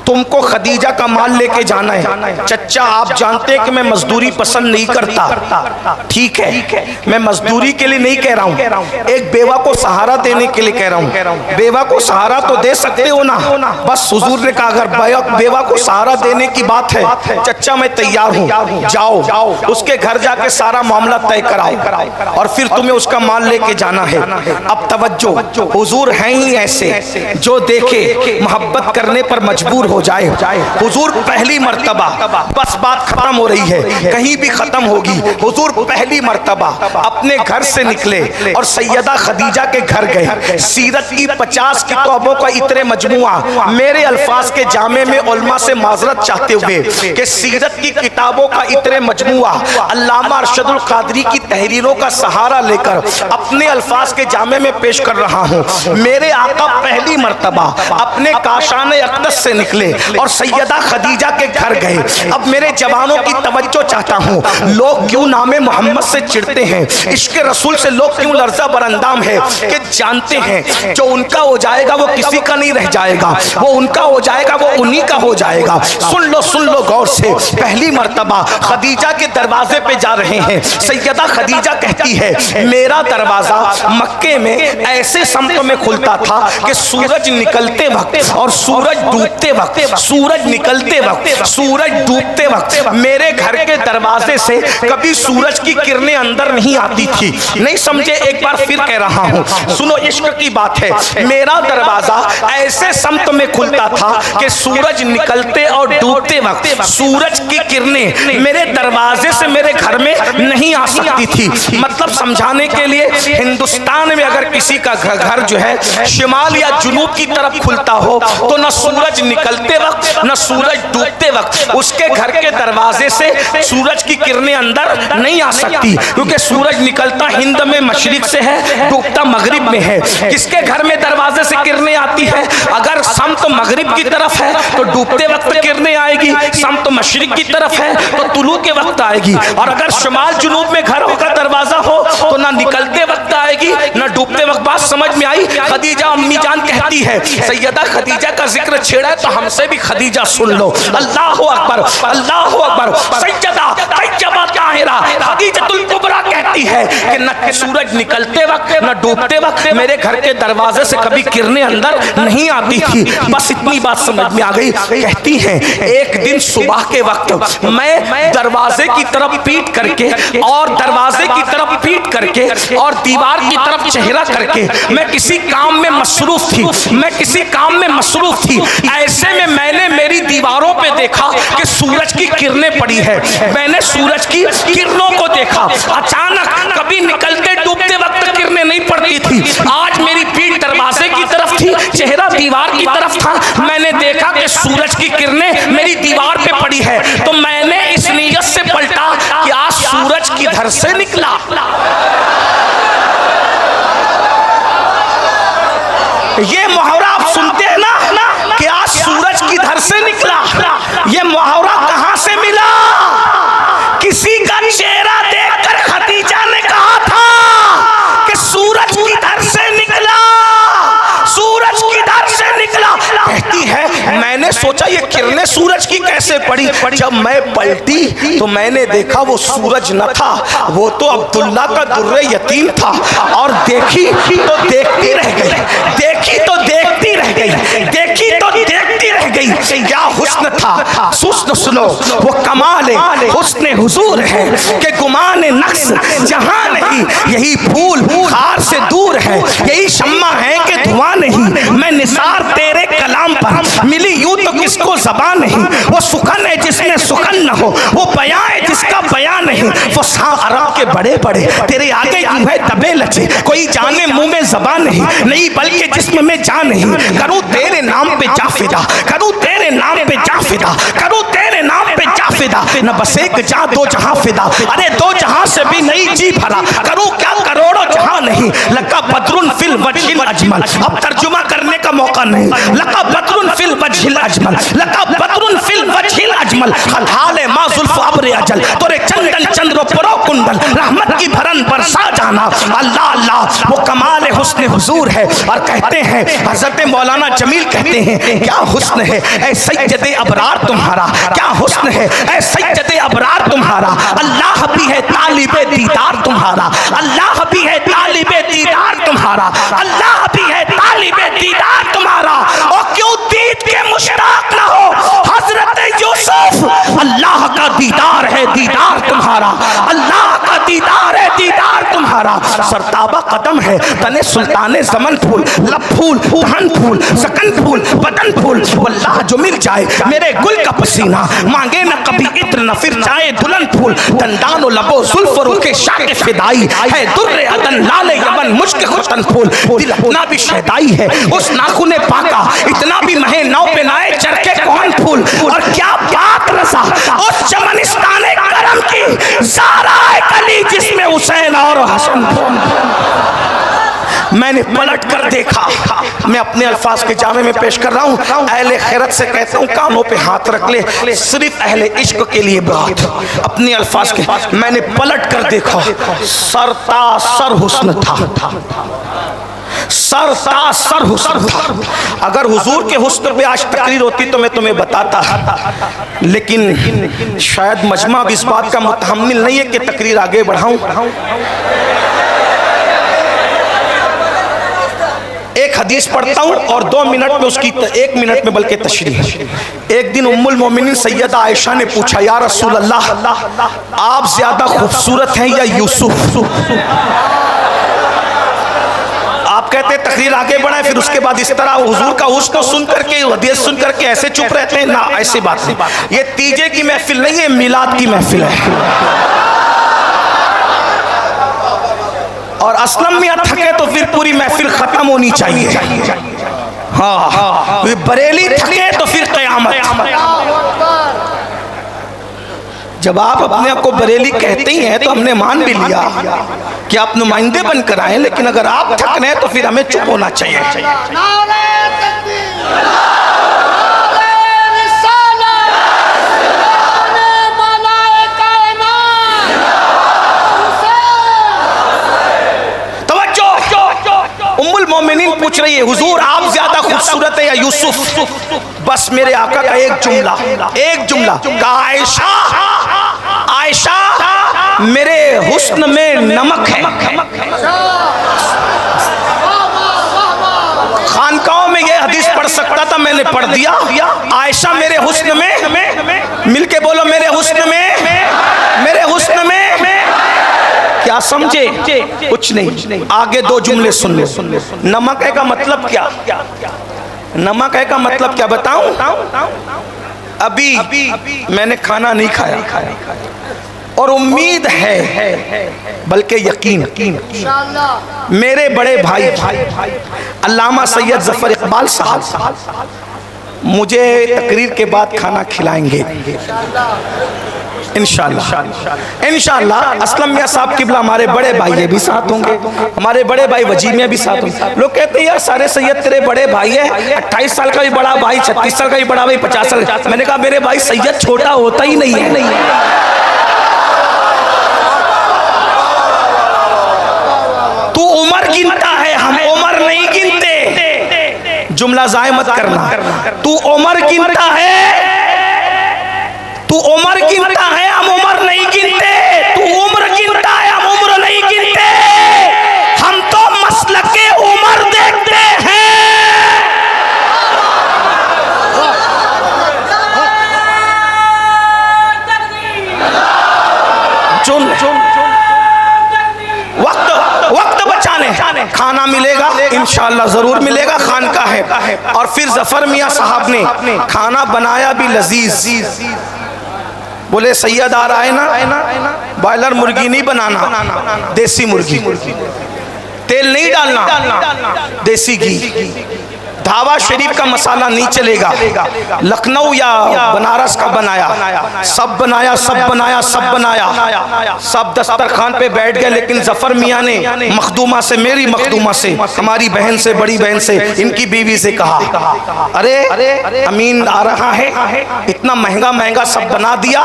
तुमको खदीजा का माल लेके जाना है। चचा आप जानते हैं कि मैं मजदूरी पसंद नहीं करता। ठीक है, मैं मजदूरी के लिए नहीं कह रहा हूँ, एक बेवा को सहारा देने के लिए कह रहा हूँ। बेवा को सहारा तो दे सकते हो ना, बस हुजूर ने कहा अगर बेवा को सहारा देने की बात है, चचा मैं तैयार हूँ, जाओ उसके घर जाके सारा मामला तय कराओ और फिर तुम्हें उसका माल लेके जाना है। अब तवज्जो, हुजूर हैं ही ऐसे जो देखे मोहब्बत करने पर मजबूर हो जाए। हुजूर पहली मर्तबा, बस बात खत्म हो रही है, कहीं भी खत्म होगी। हुजूर पहली मर्तबा अपने घर से निकले और सैयदा खदीजा के घर गए। सीरत की 50 किताबों का इतने मजमुआ, मेरे अल्फाज के जामे में उलमा से माजरत चाहते हुए कि सीरत की किताबों का इतने मजमुआ अल्लामा अरशदुल कादरी की तहरीरों का सहारा लेकर अपने अल्फाज के जामे में पेश कर रहा हूँ। मेरे आका पहली मर्तबा अपने काशाने अक़दस से निकले और सैयदा खदीजा के घर गए। अब मेरे जवानों की तवज्जो चाहता हूँ, लोग क्यों नामे मोहम्मद से चिढ़ते हैं, इश्क़ रसूल से लोग क्यों लर्ज़ा बरअंदाम है कि जानते हैं जो उनका हो जाएगा वो किसी का नहीं रह जाएगा, वो उनका हो जाएगा वो उन्हीं का हो जाएगा। सुन लो गौर से। पहली मर्तबा खदीजा के दरवाजे पे जा रहे हैं। सैयदा खदीजा कहती है, मेरा दरवाजा मक्के में ऐसे समत में खुलता था कि सूरज निकलते वक्त और सूरज डूबते वक्त, सूरज निकलते वक्त, सूरज डूबते वक्त मेरे घर के दरवाजे से कभी सूरज की किरणें अंदर नहीं आती थी। नहीं समझे, एक बार फिर कह रहा हूँ, सुनो इश्क की बात है। मेरा दरवाजा ऐसे समत में खुलता था कि सूरज निकलते और डूबते वक्त सूरज की किरणें मेरे दरवाजे से मेरे घर में नहीं आ सकती थी। मतलब समझाने के लिए, हिंदुस्तान में अगर किसी का घर जो है शिमाल या जुनूब की तरफ खुलता हो तो न सूरज निकलते वक्त न सूरज डूबते वक्त उसके घर के दरवाजे से सूरज की किरणें अंदर नहीं आ सकती, क्योंकि सूरज निकलता हिंद में मशरिक से है, डूबता मगरिब में है। किसके घर में दरवाजे से किरणें आती है? अगर समत मगरिब की तरफ है तो डूबते वक्त किरणें आएगी, समत मशरिक की तरफ है तो तुलू के वक्त आएगी, और अगर शुमाल जुनूब में घर का दरवाजा हो तो ना निकलते वक्त आएगी ना डूबते वक्त। बात समझ में आई? खदीजा अम्मी जान कहती है, सैयदा खदीजा का जिक्र छेड़ा है तो हमसे भी खदीजा सुन लो। अल्लाह अकबर, अल्लाह अकबर। सैयदा तैयबा ताहिरा खदीजतुल कुबरा कहती है कि न सूरज निकलते वक्त न डूबते वक्त मेरे घर के दरवाजे से कभी किरणें अंदर नहीं आती थी। बस इतनी बात समझ में आ गई। कहती हैं एक दिन सुबह के वक्त मैं दरवाजे की तरफ पीट करके और दरवाजे की तरफ पीट करके और दीवार की तरफ चेहरा करके मैं किसी काम में मसरूफ थी, मैं किसी काम में मसरूफ थी। ऐसे में मैंने मेरी दीवारों पे देखा कि सूरज की किरणें पड़ी है। मैंने सूरज की किरणों को देखा। अचानक कभी निकलते डूबते वक्त किरणें नहीं पड़ती थी। आज मेरी पीठ दरवाजे की तरफ थी, चेहरा दीवार की तरफ था। मैंने देखा कि सूरज की किरणें मेरी दीवार पे पड़ी है। तो मैंने इस नीयत से पलटा कि आज सूरज किधर से निकला। ये मुहावरा आप सुनते हैं ना कि आज सूरज किधर से निकला। ये मुहावरा कहां से मिला? किसी का चेहरा देखकर खदीजा ने कहा था कि सूरज किधर से निकला, सूरज किधर से निकला। कहती है मैंने सोचा ये किरणें सूरज की कैसे पड़ी। जब मैं पलटी तो मैंने देखा वो सूरज न था, वो तो अब्दुल्ला का दुर्रे यतीम था। और देखी तो देखती रह गई, देखी तो देखती रह गई, देखी तो देखती रह गई। क्या हुस्न था, सुनो वो कमाल हुस्न हुजूर है कि गुमान नक्स जहां नहीं। यही फूल हार से दूर है, यही शम्मा है कि धुआं नहीं। मैं निसार तेरे कलाम पर मिली यूं तो किसको ज़बान नहीं। वो सुखन है जिसमें सुखन न हो, वो बयां है जिसका बयां नहीं। वो अरब के बड़े बड़े तेरे आगे यूं है दबे लचे, कोई जाने मुंह में ज़बान नहीं बल्कि जिस्म में जान नहीं। करूँ तेरे नाम पे जा फिदा, करूँ तेरे नाम पे जा फिदा, करूँ तेरे नाम पे जा फिदा। न बस एक जा दो जहां फिदा, अरे दो जहां से भी नहीं जी भरा। करूँ क्या करोड़ों जहां नहीं। लका बदरुन फिल वजहिल अजमल। अब तर्जुमा करने का मौका नहीं। लका बदरुन फिल वजहिल अजमल, लका बदरुन फिल वजहिल अजमल। हाले मा जुल्फ अब्र अजल, तोरे चंदन चंद्र परो कुंडल। रहमत की भरन बरसा जाना। अल्लाह अल्लाह वो कमाल हुस्न हुजूर है। और कहते हैं हजरत मौलाना जमील कहते हैं क्या हुस्न है ऐ सैयदे अबरार तुम्हारा, क्या हुस्न है ऐ सैयदे अबरार तुम्हारा। अल्लाह भी है तालिबे दीदार तुम्हारा, अल्लाह भी है तालिबे दीदार तुम्हारा, अल्लाह भी है तालिबे दीदार तुम्हारा। और क्यों दीद के मुश्ताक ना हो हजरत यूसुफ। अल्लाह का दीदार है दीदार तुम्हारा, अल्लाह का दीदार है दीदार तुम्हारा। सरताबा कदम है तने सुल्ताने ज़मन फूल, लब फूल, धन फूल, सकन फूल, बदन फूल। वल्लाह जो मिल जाए मेरे गुल का पसीना, मांगे न कभी इत्र न फिर जाए दुल्हन फूल। दंदानो लबो जुल्फ रुके शाक फिदाई है, दुर्रे अदन लाले यमन मुश्क खुतन फूल। दिल अपना भी शहदाई है उस नाखूने पाका, इतना भी महे नौ पे नाए चरके कौन फूल। और क्या बात रसा उस चमनिस्ताने करम की, ज़ारा कली जिसमें हुसैन और हसन। मैंने पलट कर देखा। मैं अपने अल्फाज के जामे में पेश कर रहा हूँ। अहले खैरत से कहता हूँ कानों पे हाथ रख ले, सिर्फ अहले इश्क के लिए बात। अपने अल्फाज के मैंने पलट कर देखा, सरता सर हुस्न था, सरता सर हुस्न था। अगर हुजूर के हुस्न पे आज तकरीर होती तो मैं तुम्हें बताता, लेकिन शायद मजमा भी इस बात का मुतहम्मिल नहीं है कि तकरीर आगे बढ़ाऊं। एक हदीस पढ़ता हूँ और 2 मिनट में उसकी 1 मिनट में बल्कि तशरीह। एक दिन उम्मुल मोमिनीन सैयदा आयशा ने पूछा, या रसूल अल्लाह आप ज्यादा खूबसूरत हैं या यूसुफ? आप कहते हैं तकरीर आगे बढ़ाए, फिर उसके बाद इस तरह हुजूर का हुस्न सुन करके हदीस सुन करके ऐसे चुप रहते हैं ना, ऐसी बात नहीं। ये तीजे की महफिल नहीं है, मिलाद की महफिल है। और असलम में थके तो फिर पूरी महफिल खत्म होनी चाहिए। हाँ, बरेली थके तो फिर क़यामत। जब आप अपने आप को बरेली कहते ही हैं तो हमने मान भी लिया कि आप नुमाइंदे बनकर आए, लेकिन अगर आप थक रहे हैं तो फिर हमें चुप होना चाहिए। हुजूर आप ज्यादा खूबसूरत है या यूसुफ? बस मेरे आका का एक जुमला कहा, आयशा आयशा मेरे हुस्न में नमक है। खानकाहों में ये हदीस पढ़ सकता था, मैंने पढ़ दिया। आयशा मेरे हुस्न में, मिलके बोलो मेरे हुस्न में क्या समझे? कुछ नहीं। आगे दो जुमले सुन लो। नमक है का मतलब क्या? नमक है का मतलब क्या बताऊं? अभी मैंने खाना नहीं खाया और उम्मीद है बल्कि यकीन मेरे बड़े भाई अल्लामा सैयद जफर इकबाल साहब मुझे तकरीर के बाद खाना खिलाएंगे इंशाअल्लाह। असलम मियां साहब किबला हमारे बड़े भाई ये भी साथ होंगे, हमारे बड़े भाई वजीर मियां भी साथ होंगे। लोग कहते हैं यार सारे सैयद तेरे बड़े भाई है, 28 साल का भी बड़ा भाई, 36 साल का भी बड़ा भाई, 50 साल। मैंने कहा मेरे भाई सैयद छोटा होता ही नहीं है। तू उम्र गिनता है, हम उम्र नहीं गिनते। जुमला जाय मत करना। तू उम्र गिनता है, तू उम्र गिनता है, हम उम्र नहीं गिनते। तू उम्र गिनता है, हम उम्र नहीं गिनते। हम तो मसलक के उम्र देखते हैं। वक्त बचाने खाना मिलेगा इंशाअल्लाह, जरूर मिलेगा, खानका है। और फिर जफर मियां साहब ने खाना बनाया भी लजीज। बोले सैयद आ रहा है ना, बॉयलर मुर्गी नहीं बनाना, देसी मुर्गी, तेल नहीं डालना, देसी घी। धावा शरीफ का मसाला नहीं चलेगा, लखनऊ या बनारस का बनाया, सब बनाया, सब दस्तरखान पे बैठ गए। लेकिन जफर मियां ने मखदूमा से, मेरी मखदूमा से, हमारी बहन से, बड़ी बहन से, इनकी बीवी से कहा, अरे अमीन आ रहा है, इतना महंगा सब बना दिया,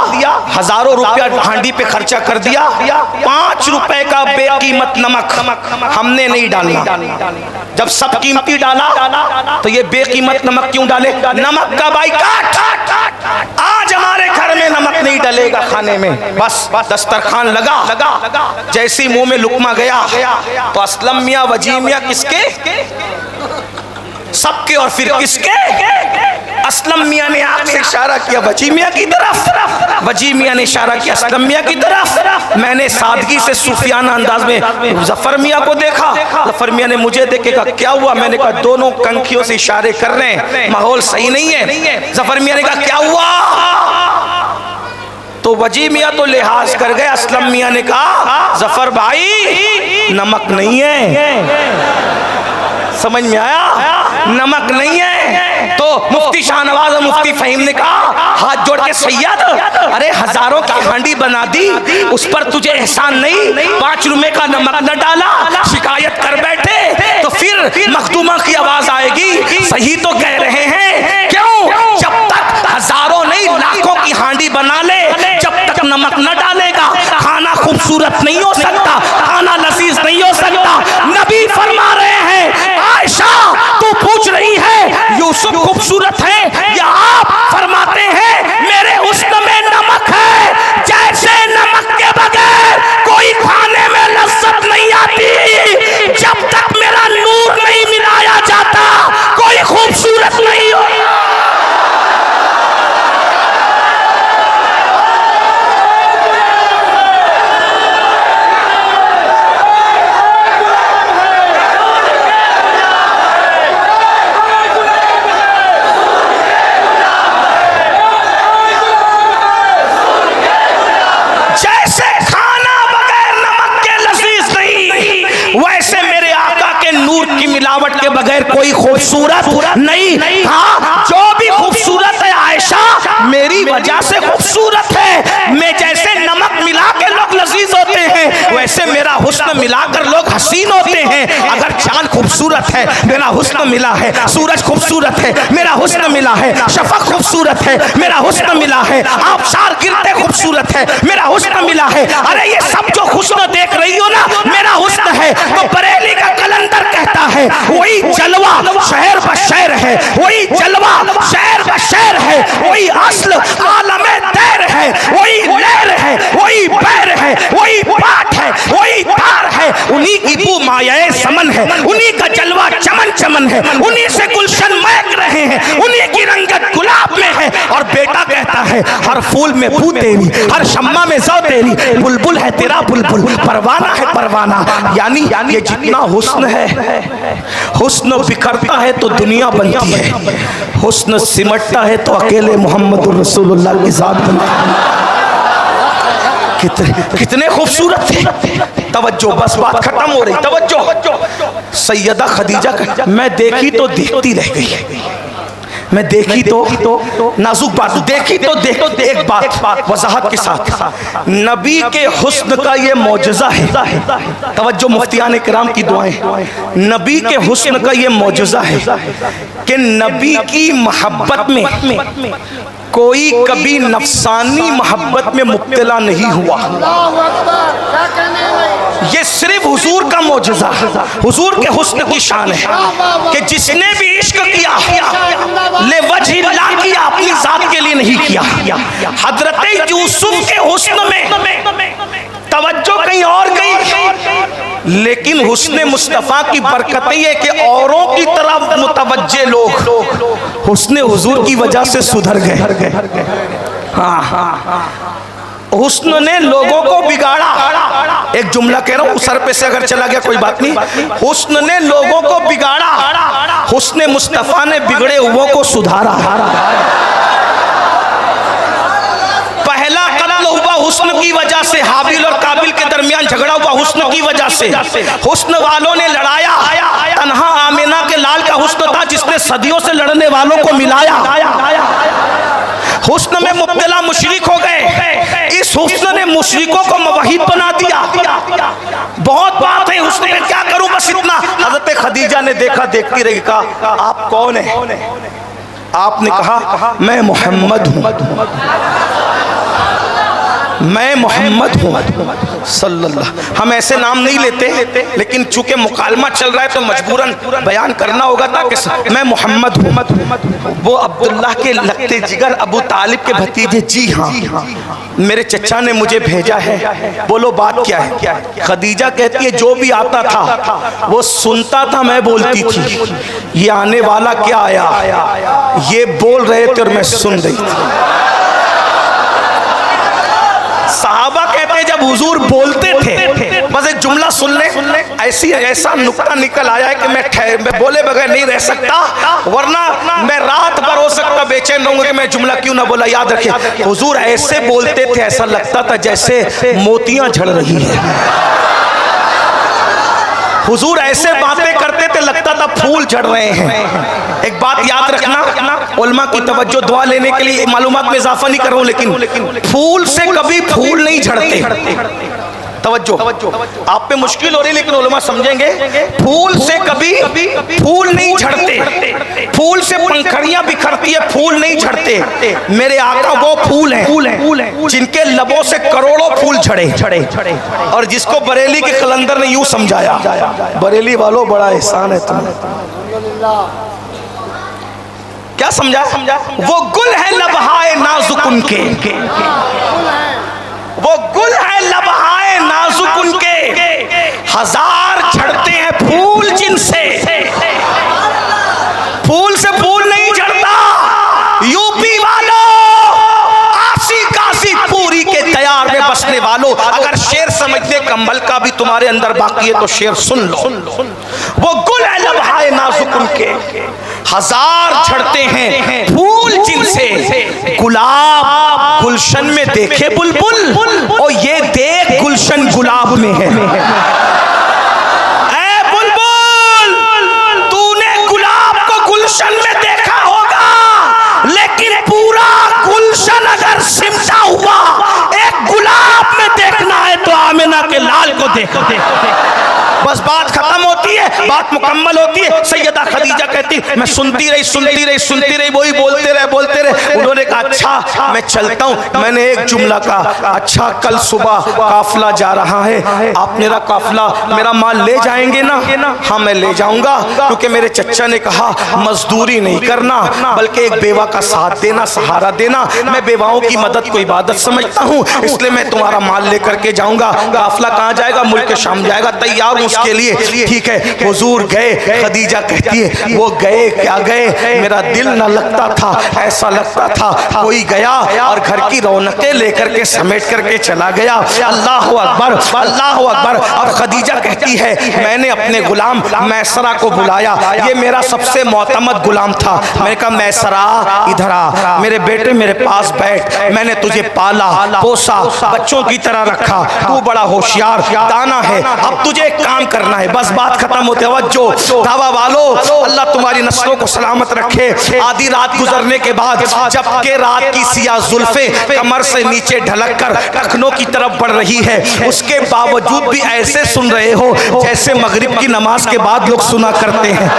हजारों रुपया हांडी पे खर्चा कर दिया, 5 रुपए का बेकीमत नमक हमने नहीं डालना। जब सब कीमती डाला तो ये बेकीमत नमक क्यों डाले? नमक का बाइकाट। आज हमारे घर में नमक नहीं डलेगा खाने में। बस दस्तरखान लगा, जैसी मुंह में लुकमा गया तो असलम मियां वजीर मियां किसके? सबके। और फिर किसके? असलम मियां ने आंख से इशारा किया वजी मियां की तरफ, वजी मियां ने इशारा किया असलम मियां की तरफ। मैंने सादगी से सूफियाना अंदाज में जफर मियां को देखा, जफर मियां ने मुझे देखे, कहा क्या हुआ? मैंने कहा दोनों कंखियों से इशारे कर रहे हैं, माहौल सही नहीं है। जफर मियां ने कहा क्या हुआ? तो वजी मियां तो लिहाज कर गए। असलम मियां ने कहा जफर भाई नमक नहीं है। समझ में आया? नमक नहीं है। तो मुफ्ती शाहनवाज और मुफ्ती फहीम ने कहा हाथ जोड़ के सैयद, अरे हजारों की हांडी बना दी, उस पर तुझे एहसान नहीं, 5 रुपए का नमक न डाला, शिकायत कर बैठे तो फिर मखदूमा की आवाज आएगी। सही तो कह रहे हैं, क्यों? जब तक हजारों नहीं लाखों की हांडी बना ले, जब तक नमक न डालेगा खाना खूबसूरत नहीं हो सकता, खाना लजीज नहीं हो सकता। नबी फरमा रहे हैं आयशा तू पूछ रही है यूसुफ खूबसूरत है या आप फरमाते हैं मेरे हुस्न में नमक है। जैसे नमक के बगैर कोई खाने में लज्जत नहीं आती, जब तक मेरा नूर नहीं मिलाया जाता कोई खूबसूरत नहीं हो। मिलावट के बगैर कोई खूबसूरत नहीं। हाँ, जो भी खूबसूरत है आयशा मेरी वजह से खूबसूरत है। मैं जैसे नमक मिला के लोग लजीज होते हैं, हैं वैसे मेरा हुस्न मिलाकर लोग हसीन होते हैं। अगर चांद खूबसूरत है मेरा हुस्न मिला है, सूरज खूबसूरत है मेरा हुस्न मिला है, शफक खूबसूरत है मेरा हुस्न मिला है, आबशार गिरते खूबसूरत है मेरा हुस्न मिला है। अरे ये सब जो हुस्न देख रही हो ना मेरा हुस्न है। तो बरेली का कलंदर कहता है वही जलवा शहर ब शहर है, वही जलवा शहर ब शहर है, वही असल आलमे तैर है, वही लहर है, वही पैर है, वही पाठ है, वही तार है, उन्हीं की बू मायाए समन है, उन्हीं का जलवा चमन चमन है, उन्हीं से गुलशन महक रहे हैं, उन्हीं की रंगत गुलाब में है। और बेटा कहता है हर फूल में बू तेरी, हर शम्मा में ज़ौ तेरी, बुलबुल है तेरा बुलबुल, परवाना है परवाना। यानी ये जितना हुस्न है, हुस्न बिखरता है तो दुनिया बनती है, हुस्न सिमटता है तो अकेले मोहम्मद रसूलुल्लाह की जात बनती है। कितने खूबसूरत थे। तवज्जो, बस बात खत्म हो रही, तवज्जो। सैयदा खदीजा का मैं देखी तो देखती रह गई, मैं देखी तो नाजुक बात देखी तो एक बात वजाहत के साथ, नबी के हुस्न का ये मौजज़ा है। तवज्जो, मुफ्तियान किराम की दुआएं, नबी के हुस्न का ये मौजज़ा है कि नबी की मोहब्बत में कोई कभी नफसानी मोहब्बत में मुब्तला नहीं हुआ। ये सिर्फ हुजूर का मौजज़ा, हुजूर के हुस्न की शान है कि जिसने भी इश्क किया ले वजहिल्लाह किया, अपनी जात के लिए नहीं किया। हजरत यूसुफ के हुस्न में तवज्जो कहीं और गई, लेकिन हुस्न मुस्तफ़ा की बरकत ये कि औरों की तरफ मुतवज्जे लोग हुस्न हुजूर की वजह से सुधर गए। हाँ, हुस्न ने लोगों को बिगाड़ा। एक जुमला कह रहा हूं, सर पे से अगर चला गया कोई बात नहीं। हुस्न ने लोगों को बिगाड़ा, हुस्न मुस्तफ़ा ने बिगड़े हुओं को सुधारा। पहला कत्ल हुआ हुस्न की वजह से, हाबिल और काबिल के दरमियान झगड़ा हुआ हुस्न की वजह से। हुस्न वालों ने लड़ाया, तन्हा आमिना के लाल का हुस्न था जिसने सदियों से लड़ने वालों को मिलाया। हुस्न में मुब्तला मुशरिक हो गए, इस हुस्न ने मुशरिकों को मुवहिद बना दिया। बहुत बात है हुस्न में, क्या करूं बस इतना। हज़रत खदीजा ने देखा, देखती रही, कहा आप कौन है? आपने कहा मैं मोहम्मद हूं, मैं मोहम्मद हूँ सल्लल्लाहु। हम ऐसे नाम नहीं लेते, लेकिन चूंकि मुकालमा चल रहा है तो मजबूरन बयान करना होगा ताकि मैं मोहम्मद हूँ। वो अब्दुल्लाह के लगते जिगर अबू तालिब के भतीजे, जी हाँ मेरे चचा ने मुझे भेजा है। बोलो बात क्या है? खदीजा कहती है जो भी आता था वो सुनता था, मैं बोलती थी ये आने वाला क्या आया, ये बोल रहे थे और मैं सुन रही थी। सहाबा कहते हैं जब हुजूर बोलते थे बस एक जुमला सुन ले, ऐसा नुक्ता निकल आया है कि मैं बोले बगैर नहीं रह सकता, वरना मैं रात भर हो सकता बेचैन रहूंगा कि मैं जुमला क्यों ना बोला। याद रखिए हुजूर ऐसे बोलते थे, ऐसा लगता था जैसे मोतियां झड़ रही है। हुजूर ऐसे बातें करते थे लगता था फूल झड़ रहे हैं। एक बात याद रखना, उलमा की तवज्जो दुआ लेने के लिए मालूमात में इजाफा नहीं कर रहा हूं, लेकिन फूल से कभी फूल नहीं झड़ते। तवज्जो, आप पे मुश्किल हो रही लेकिन उलमा समझेंगे। फूल से कभी फूल नहीं झड़ते, फूल से पंखड़ियां बिखरती है, फूल नहीं झड़ते। मेरे आका वो फूल हैं जिनके लबों से करोड़ों फूल झड़े, और जिसको बरेली के कलंदर ने यूं समझाया, बरेली वालों बड़ा एहसान है तुम्हें। क्या समझा? वो गुल है लबहाए नाजुक उनके, वो गुल है लबहाए नाजुक उनके, हजार झड़ते हैं फूल जिनसे, फूल से फूल नहीं झड़ता। यूपी वालों, आसी कासी पूरी के तैयार में बसने वालों, अगर शेर समझने कंबल का भी तुम्हारे अंदर बाकी है तो शेर सुन लो। वो गुल है लबहाए नाजुक उनके, हजार झड़ते हैं फूल जिनसे, गुलाब गुलशन में देखे बुलबुल, और ये देख गुलशन गुलाब में है। ऐ बुलबुल, तूने गुलाब को गुलशन में देखा होगा, लेकिन पूरा गुलशन अगर सिमटा हुआ एक गुलाब में देखना है तो आमिना के के लाल को देख बस बात खत्म होती है, बात मुकम्मल होती है। सैयदा खदीजा कहती मैं सुनती रही, वही बोलते रहे। उन्होंने कहा अच्छा मैं चलता हूँ। मैंने एक जुमला कहा, अच्छा कल सुबह काफिला जा रहा है, आप मेरा काफिला मेरा माल ले जाएंगे ना? हाँ मैं ले जाऊंगा, क्योंकि मेरे चचा ने कहा मजदूरी नहीं करना बल्कि एक बेवा का साथ देना, सहारा देना। मैं बेवाओं की मदद को इबादत समझता हूँ, इसलिए मैं तुम्हारा माल लेकर के जाऊंगा। काफिला कहाँ जाएगा? मुल्क शाम जाएगा, तैयार हूँ उसके लिए। ठीक है, हुजूर गए। खदीजा कहती है वो गए क्या गए, मेरा दिल न लगता था, ऐसा लगता था कोई गया और घर की रौनकें लेकर के समेट करके चला गया। अल्लाह अकबर, अल्लाह अकबर। और खदीजा कहती है मैंने अपने गुलाम मैसरा को बुलाया, ये मेरा सबसे मोतमद गुलाम था। मैंने कहा मैसरा इधर आ, मेरे बेटे मेरे पास बैठ, मैंने तुझे पाला पोसा, बच्चों की तरह रखा, तू बड़ा होशियार दाना है, अब तुझे एक काम करना है। बस बात खत्म होते वज्जो दावा वालों, अल्लाह तुम्हारी नस्लों को सलामत रखे। आधी रात गुजरने के बाद जबकि रात की सियाह जुल्फे कमर से नीचे ढलक कर टखनों की तरफ बढ़ रही है, उसके बावजूद भी ऐसे सुन रहे हो जैसे मगरिब की नमाज के बाद लोग सुना करते हैं।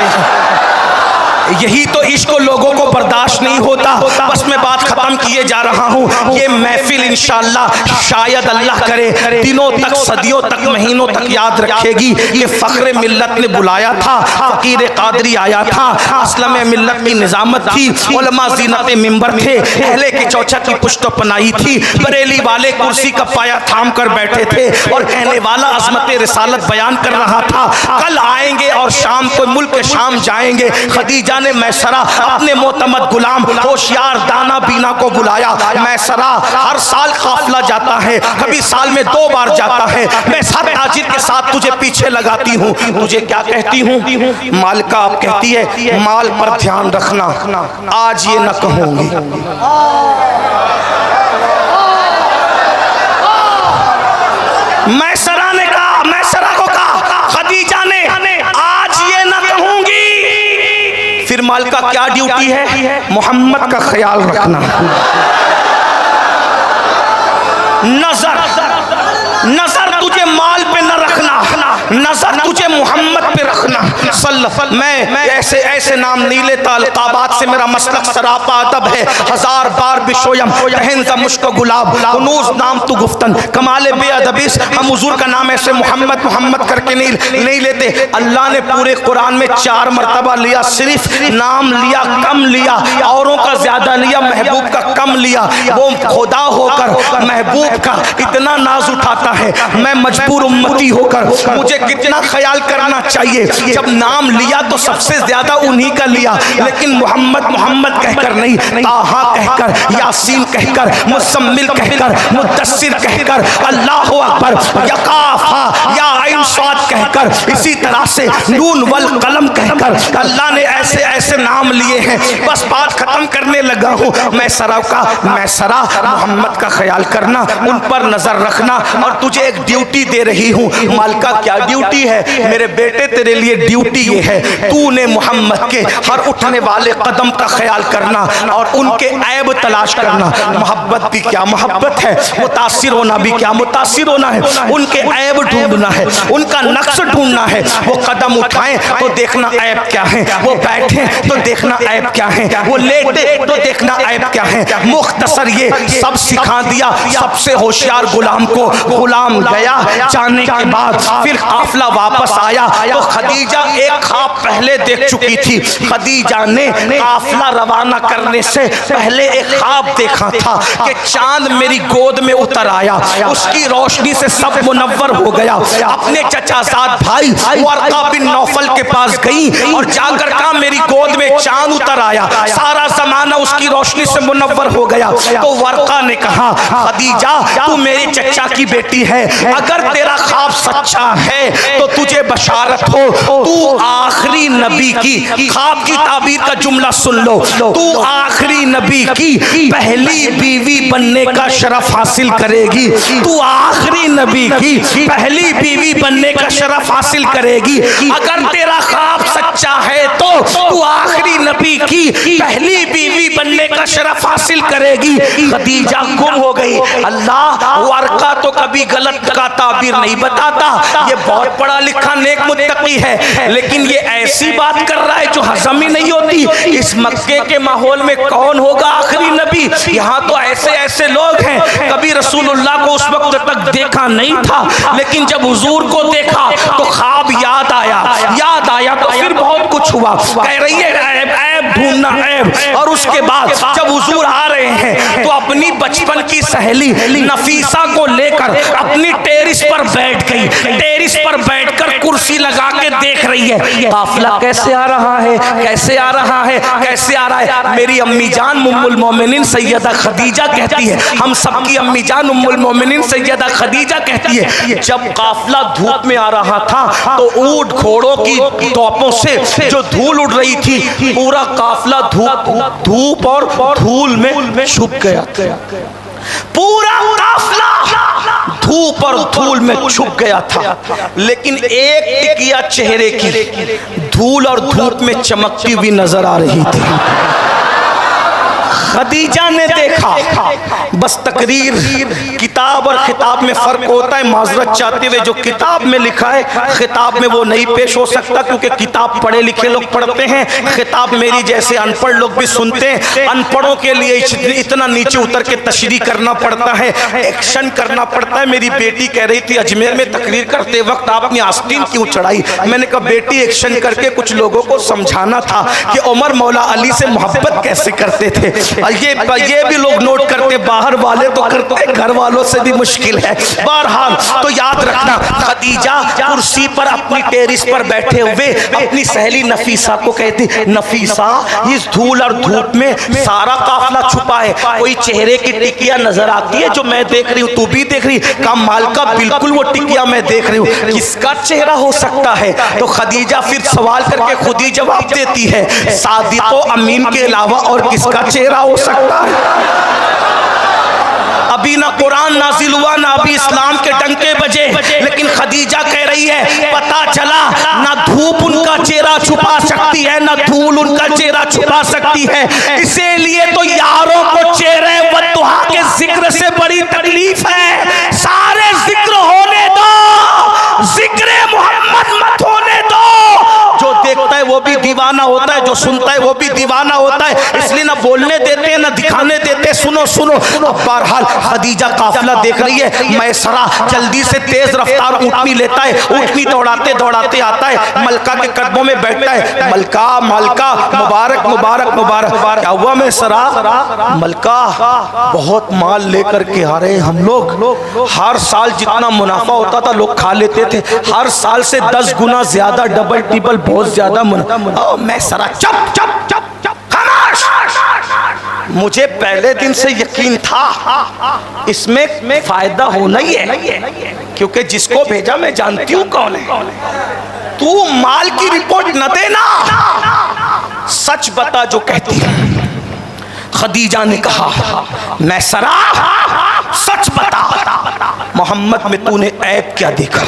यही तो इश्क लोगों को बर्दाश्त नहीं होता। बस मैं बात खत्म किए जा रहा हूँ। ये महफिल इंशाअल्लाह शायद अल्लाह करे दिनों तक, सदियों तक, महीनों तक याद रखेगी। ये फख्र मिल्लत ने बुलाया था, फकीर कादरी आया था, असलम मिल्लत की निजामत थी, उलमा ज़ीनत मिंबर थे, अहले के चौचा की पुश्त पनाही थी, बरेली वाले कुर्सी का पाया थाम कर बैठे थे और कहने वाला अज़मत रिसालत बयान कर रहा था। कल आएंगे और शाम को मुल्क शाम जाएंगे। खदीजा ने मैसरा अपने मोतमद गुलाम होशियार दाना बीना को बुलाया। मैसरा हर साल काफिला जाता है, कभी साल में 2 बार जाता है। मैं सब ताजिर के साथ तुझे पीछे लगाती हूँ, तुझे क्या कहती हूँ? मालिका आप कहती है माल पर ध्यान रखना, आज ये न कहूंगी। मैसरा ने कहा, मैसरा को कहा खदीजा ने आज ये न कहूंगी। फिर मालिका क्या ड्यूटी है? मोहम्मद का ख्याल रखना। नजर तुझे माल पे न रखना, नजर तुझे मोहम्मद पे रखना। मैं ऐसे ऐसे नाम नहीं लेता, अलकाबात से मेरा मसलक सरापा अदब है। 1000 बार बिशोयम रहन मुश्क गुलाब हुनूस नाम तू गुफ्तन कमाल बेअदबिस। हम हुजूर का नाम ऐसे मोहम्मद मोहम्मद करके नहीं लेते। अल्लाह ने पूरे कुरान में 4 मरतबा लिया, सिर्फ नाम लिया कम लिया, औरों का ज्यादा लिया, महबूब का कम लिया। वो खुदा होकर महबूब का इतना नाज उठाता है, मैं मजबूर उम्मती होकर मुझे कितना ख्याल करना चाहिए। जब नाम लिया तो सबसे ज्यादा उन्हीं का लिया, लेकिन मोहम्मद मोहम्मद कहकर नहीं, ताहा कहकर, यासीन कहकर, मुसम्मिल कहकर, मुद्दस्सिर कहकर, अल्लाहु अकबर, यकाफा या आइन स्वाद कहकर, इसी तरह से नून वल कलम कहकर अल्लाह ने ऐसे ऐसे नाम लिए हैं। बस बात खत्म करने लगा हूँ। मैसरा का, मैसरा मोहम्मद का ख्याल करना, उन पर नजर रखना, और तुझे एक ड्यूटी दे रही हूँ। मालिका क्या ड्यूटी है? मेरे बेटे तेरे लिए ड्यूटी ये है, तूने मोहम्मद के हर उठने वाले कदम का ख्याल करना और उनके ऐब तलाश करना। मोहब्बत भी क्या मोहब्बत है, मुतासिर होना भी क्या मुतासिर होना है। उनके ऐब ढूंढना है, उनका नक्श ढूंढना है। वो कदम उठाएं तो देखना ऐब क्या है, वो बैठे तो देखना ऐब क्या है, वो लेटे तो देखना ऐब क्या है। मुख्तसर ये सब सिखा दिया सबसे होशियार गुलाम को। गुलाम गया, जाने के बाद फिर काफिला वापस आया तो खदीजा एक ख्वाब पहले देख चुकी थी। खदीजा ने काफिला रवाना करने से पहले एक ख्वाब देखा था कि चांद मेरी गोद में उतर आया, उसकी रोशनी से सब मुनव्वर हो गया। अपने चचाजाद भाई वर्का बिन नौफल के पास गई और जाकर कहा मेरी गोद में चांद उतर आया, सारा जमाना उसकी रोशनी से मुनव्वर हो गया। तो वर्का ने कहा खदीजा तू मेरे चचा की बेटी है, अगर तेरा ख्वाब सच्चा है तो तुझे बशारत हो, तू आखिरी नबी की, ख्वाब की ताबीर का जुमला सुन लो, तू आखिरी नबी की पहली बीवी बनने का शरफ हासिल करेगी। तू आखिरी नबी की पहली बीवी बनने का शरफ हासिल करेगी। अगर तेरा ख्वाब सच्चा है तो तू आखिरी नबी की पहली बीवी बनने का शरफ हासिल करेगी। खदीजा गुम हो गई। अल्लाह वर्का तो कभी गलत का ताबीर नहीं बताता, ये बहुत पढ़ा लिखा नेक मुत्तकी है, लेकिन ये ऐसी बात कर रहा है जो हजम ही नहीं होती। इस मक्के के माहौल में कौन होगा आखिरी नबी? यहाँ तो ऐसे ऐसे लोग हैं, कभी रसूलुल्लाह को उस वक्त तक देखा नहीं था, लेकिन जब हुजूर को देखा तो ख्वाब याद आया तो फिर बहुत कुछ हुआ। कह रही है ऐब ऐब ढूंढना ऐब। और उसके बाद जब हुजूर आ रहे हैं तो अपनी बचपन की सहेली नफीसा को लेकर अपनी टेरिस पर बैठ गई। टेरिस पर बैठकर कुर्सी लगा के देख रही है काफिला कैसे आ रहा है, कैसे आ रहा है, कैसे आ रहा है। मेरी अम्मी जान उम्मुल मोमिनीन सैयदा खदीजा कहती है, हम सबकी अम्मी जान उम्मुल मोमिनीन सैयदा खदीजा कहती है, जब काफिला धूप में आ रहा था तो ऊंट घोड़ों की तोपों से जो धूल उड़ रही थी, पूरा काफिला धूप और धूल में छुप गया। पूरा काफिला धूप और धूल में छुप गया था, लेकिन एक टिकिया चेहरे की धूल और धूप में चमकती हुई नजर आ रही थी। खदीजा ने देखा, बस तकरीर किताब और खिताब में फर्क होता है। माजरत चाहते हुए जो किताब में लिखा है खिताब में वो नहीं पेश हो सकता, क्योंकि किताब पढ़े लिखे लोग पढ़ते हैं, खिताब मेरी जैसे अनपढ़ लोग भी सुनते हैं। अनपढ़ों के लिए इतना नीचे उतर के तशरीह करना पड़ता है, एक्शन करना पड़ता है। मेरी बेटी कह रही थी अजमेर में तकरीर करते वक्त आपने आस्तीन क्यों चढ़ाई? मैंने कहा बेटी एक्शन करके कुछ लोगों को समझाना था कि उमर मौला अली से मोहब्बत कैसे करते थे। ये भी लोग नोट करते, बाहर वाले तो करते, घर वालों से भी मुश्किल है। बहरहाल तो याद रखना, खदीजा कुर्सी पर अपनी टेरिस पर बैठे हुए अपनी सहेली नफीसा को कहती, नफीसा इस धूल और धूप में सारा काफिला छुपा है, कोई चेहरे की टिकिया नजर आती है जो मैं देख रही हूँ, तू भी देख रही? का मालका बिल्कुल वो टिकिया मैं देख रही हूँ, किसका चेहरा हो सकता है? तो खदीजा फिर सवाल करके खुद ही जवाब देती है, सादिक व अमीन के अलावा और किसका चेहरा हो सकता है? अभी ना कुरान नाजिल हुआ, ना अभी इस्लाम के डंके बजे, लेकिन खदीजा कह रही है पता चला ना धूप उनका चेहरा छुपा सकती है, ना धूल उनका चेहरा छुपा सकती है। इसीलिए तो यारों को चेहरे वद्दुहा के जिक्र से बड़ी तकलीफ है। सारे जिक्र होने दो, जिक्र मोहम्मद मत होने दो। जो देखता है वो भी दीवाना होता है, जो सुनता है वो भी दीवाना होता है, इसलिए ना बोलने देते हैं ना दिखाने देते। सुनो सुनो, अब बहरहाल खदीजा काफिला देख रही है, मैसरा जल्दी से तेज रफ्तार ऊँटनी लेता है, ऊँटनी दौड़ाते दौड़ाते आता है, मलका के कदमों में बैठता है। मलका मलका मुबारक मुबारक मुबारक। क्या हुआ मैसरा? मलका बहुत माल लेकर के आ रहे हम लोग, हर साल जितना मुनाफा होता था लोग खा लेते थे, हर साल से 10 गुना ज्यादा, डबल ट्रिपल बहुत ज्यादा मैसरा। चुप चुप चुप चुप, खामोश। मुझे पहले दिन से यकीन था इसमें फायदा होना ही है, क्योंकि जिसको भेजा मैं जानती हूँ कौन है। तू माल की रिपोर्ट न देना, सच बता जो कहती है। खदीजा ने कहा मैसरा सच बता, मोहम्मद में तूने ऐब क्या देखा?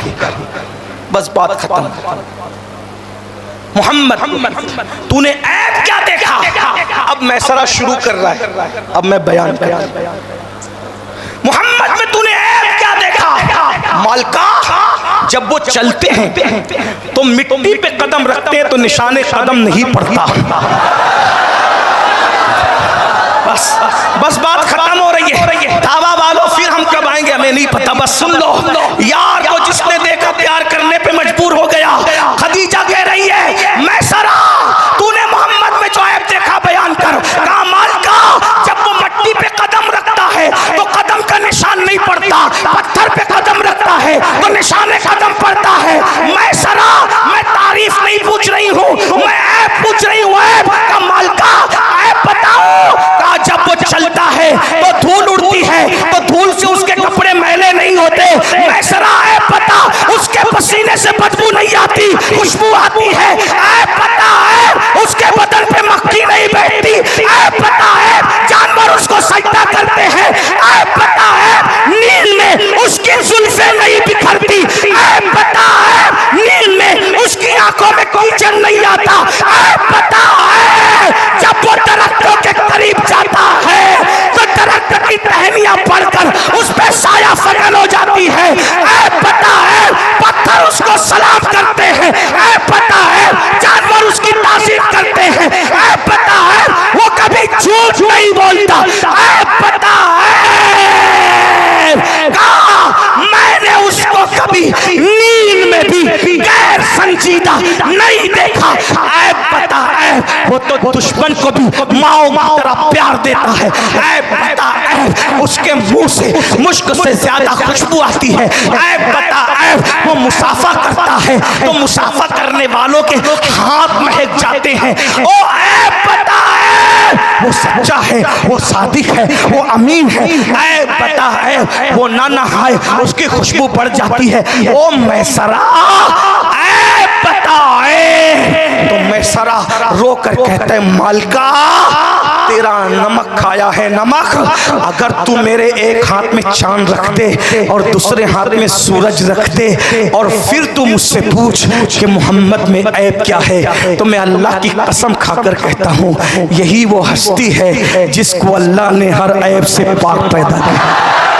बस बात खत्म। मोहम्मद तूने ऐब क्या देखा? अब मैसरा शुरू कर रहा है, अब मैं बयान कर। मोहम्मद में तूने ऐब क्या देखा? मालका जब वो चलते हैं तो मिट्टी पे कदम रखते हैं तो निशाने कदम नहीं पड़ता। बस बस बात खत्म हो रही है। दावा वालों फिर हम कब आएंगे हमें नहीं पता, बस सुन लो। यार को जिसने देखा प्यार करने पे मजबूर हो गया। खदीजा कह रही है मैसरा तूने मोहम्मद में जो ऐब देखा बयान कर। कहा मालका जब वो मिट्टी पे कदम रखता है तो कदम का निशान नहीं पड़ता, पत्थर पे कदम रखता है तो निशाने कदम पड़ता है। मैसरा मैं तारीफ नहीं पूछ रही हूँ, मैं ऐब पूछ रही हूँ। ऐब का मालका ऐब बताओ। कहा जब वो चलता है तो धूल उड़ती है, तो धूल से उसके कपड़े मैले नहीं होते। मैसरा ऐब बता, उसके पसीने से बदबू नहीं आती, खुशबू आती है। ऐब बता है उसके बदन पे मक्खी नहीं बैठती। ऐब बता है जानवर उसको सजदा करते हैं। ऐब बता है नील में उसकी जुल्फें नहीं बिखरती। ऐब बता ऐब, कहा मैंने उसको कभी नींद में भी गैर संजीदा नहीं देखा। ऐब बता ऐब, वो तो दुश्मन को भी माओ की तरह प्यार देता है। ऐब बता ऐब, उसके मुंह से मुश्क से ज्यादा खुशबू आती है। ऐब बता ऐब, वो मुसाफा करता है तो मुसाफा करने वालों के हाथ महक जाते हैं। ओ ऐब बता ऐब, वो सच्चा है, वो सादिक है, वो अमीन है। ऐब बता ऐब, वो ना नहाए उसकी खुशबू बढ़ जाती है। ओ मैसरा ऐब बता ऐब, तो मैसरा रो कर कहते मालिका तेरा नमक खाया है नमक। अगर तू मेरे एक हाथ में चांद रख दे और दूसरे हाथ में सूरज रख दे और फिर तू मुझसे पूछ कि मोहम्मद में ऐब क्या है, तो मैं अल्लाह की कसम खाकर कहता हूँ यही वो हस्ती है जिसको अल्लाह ने हर ऐब से पाक पैदा किया।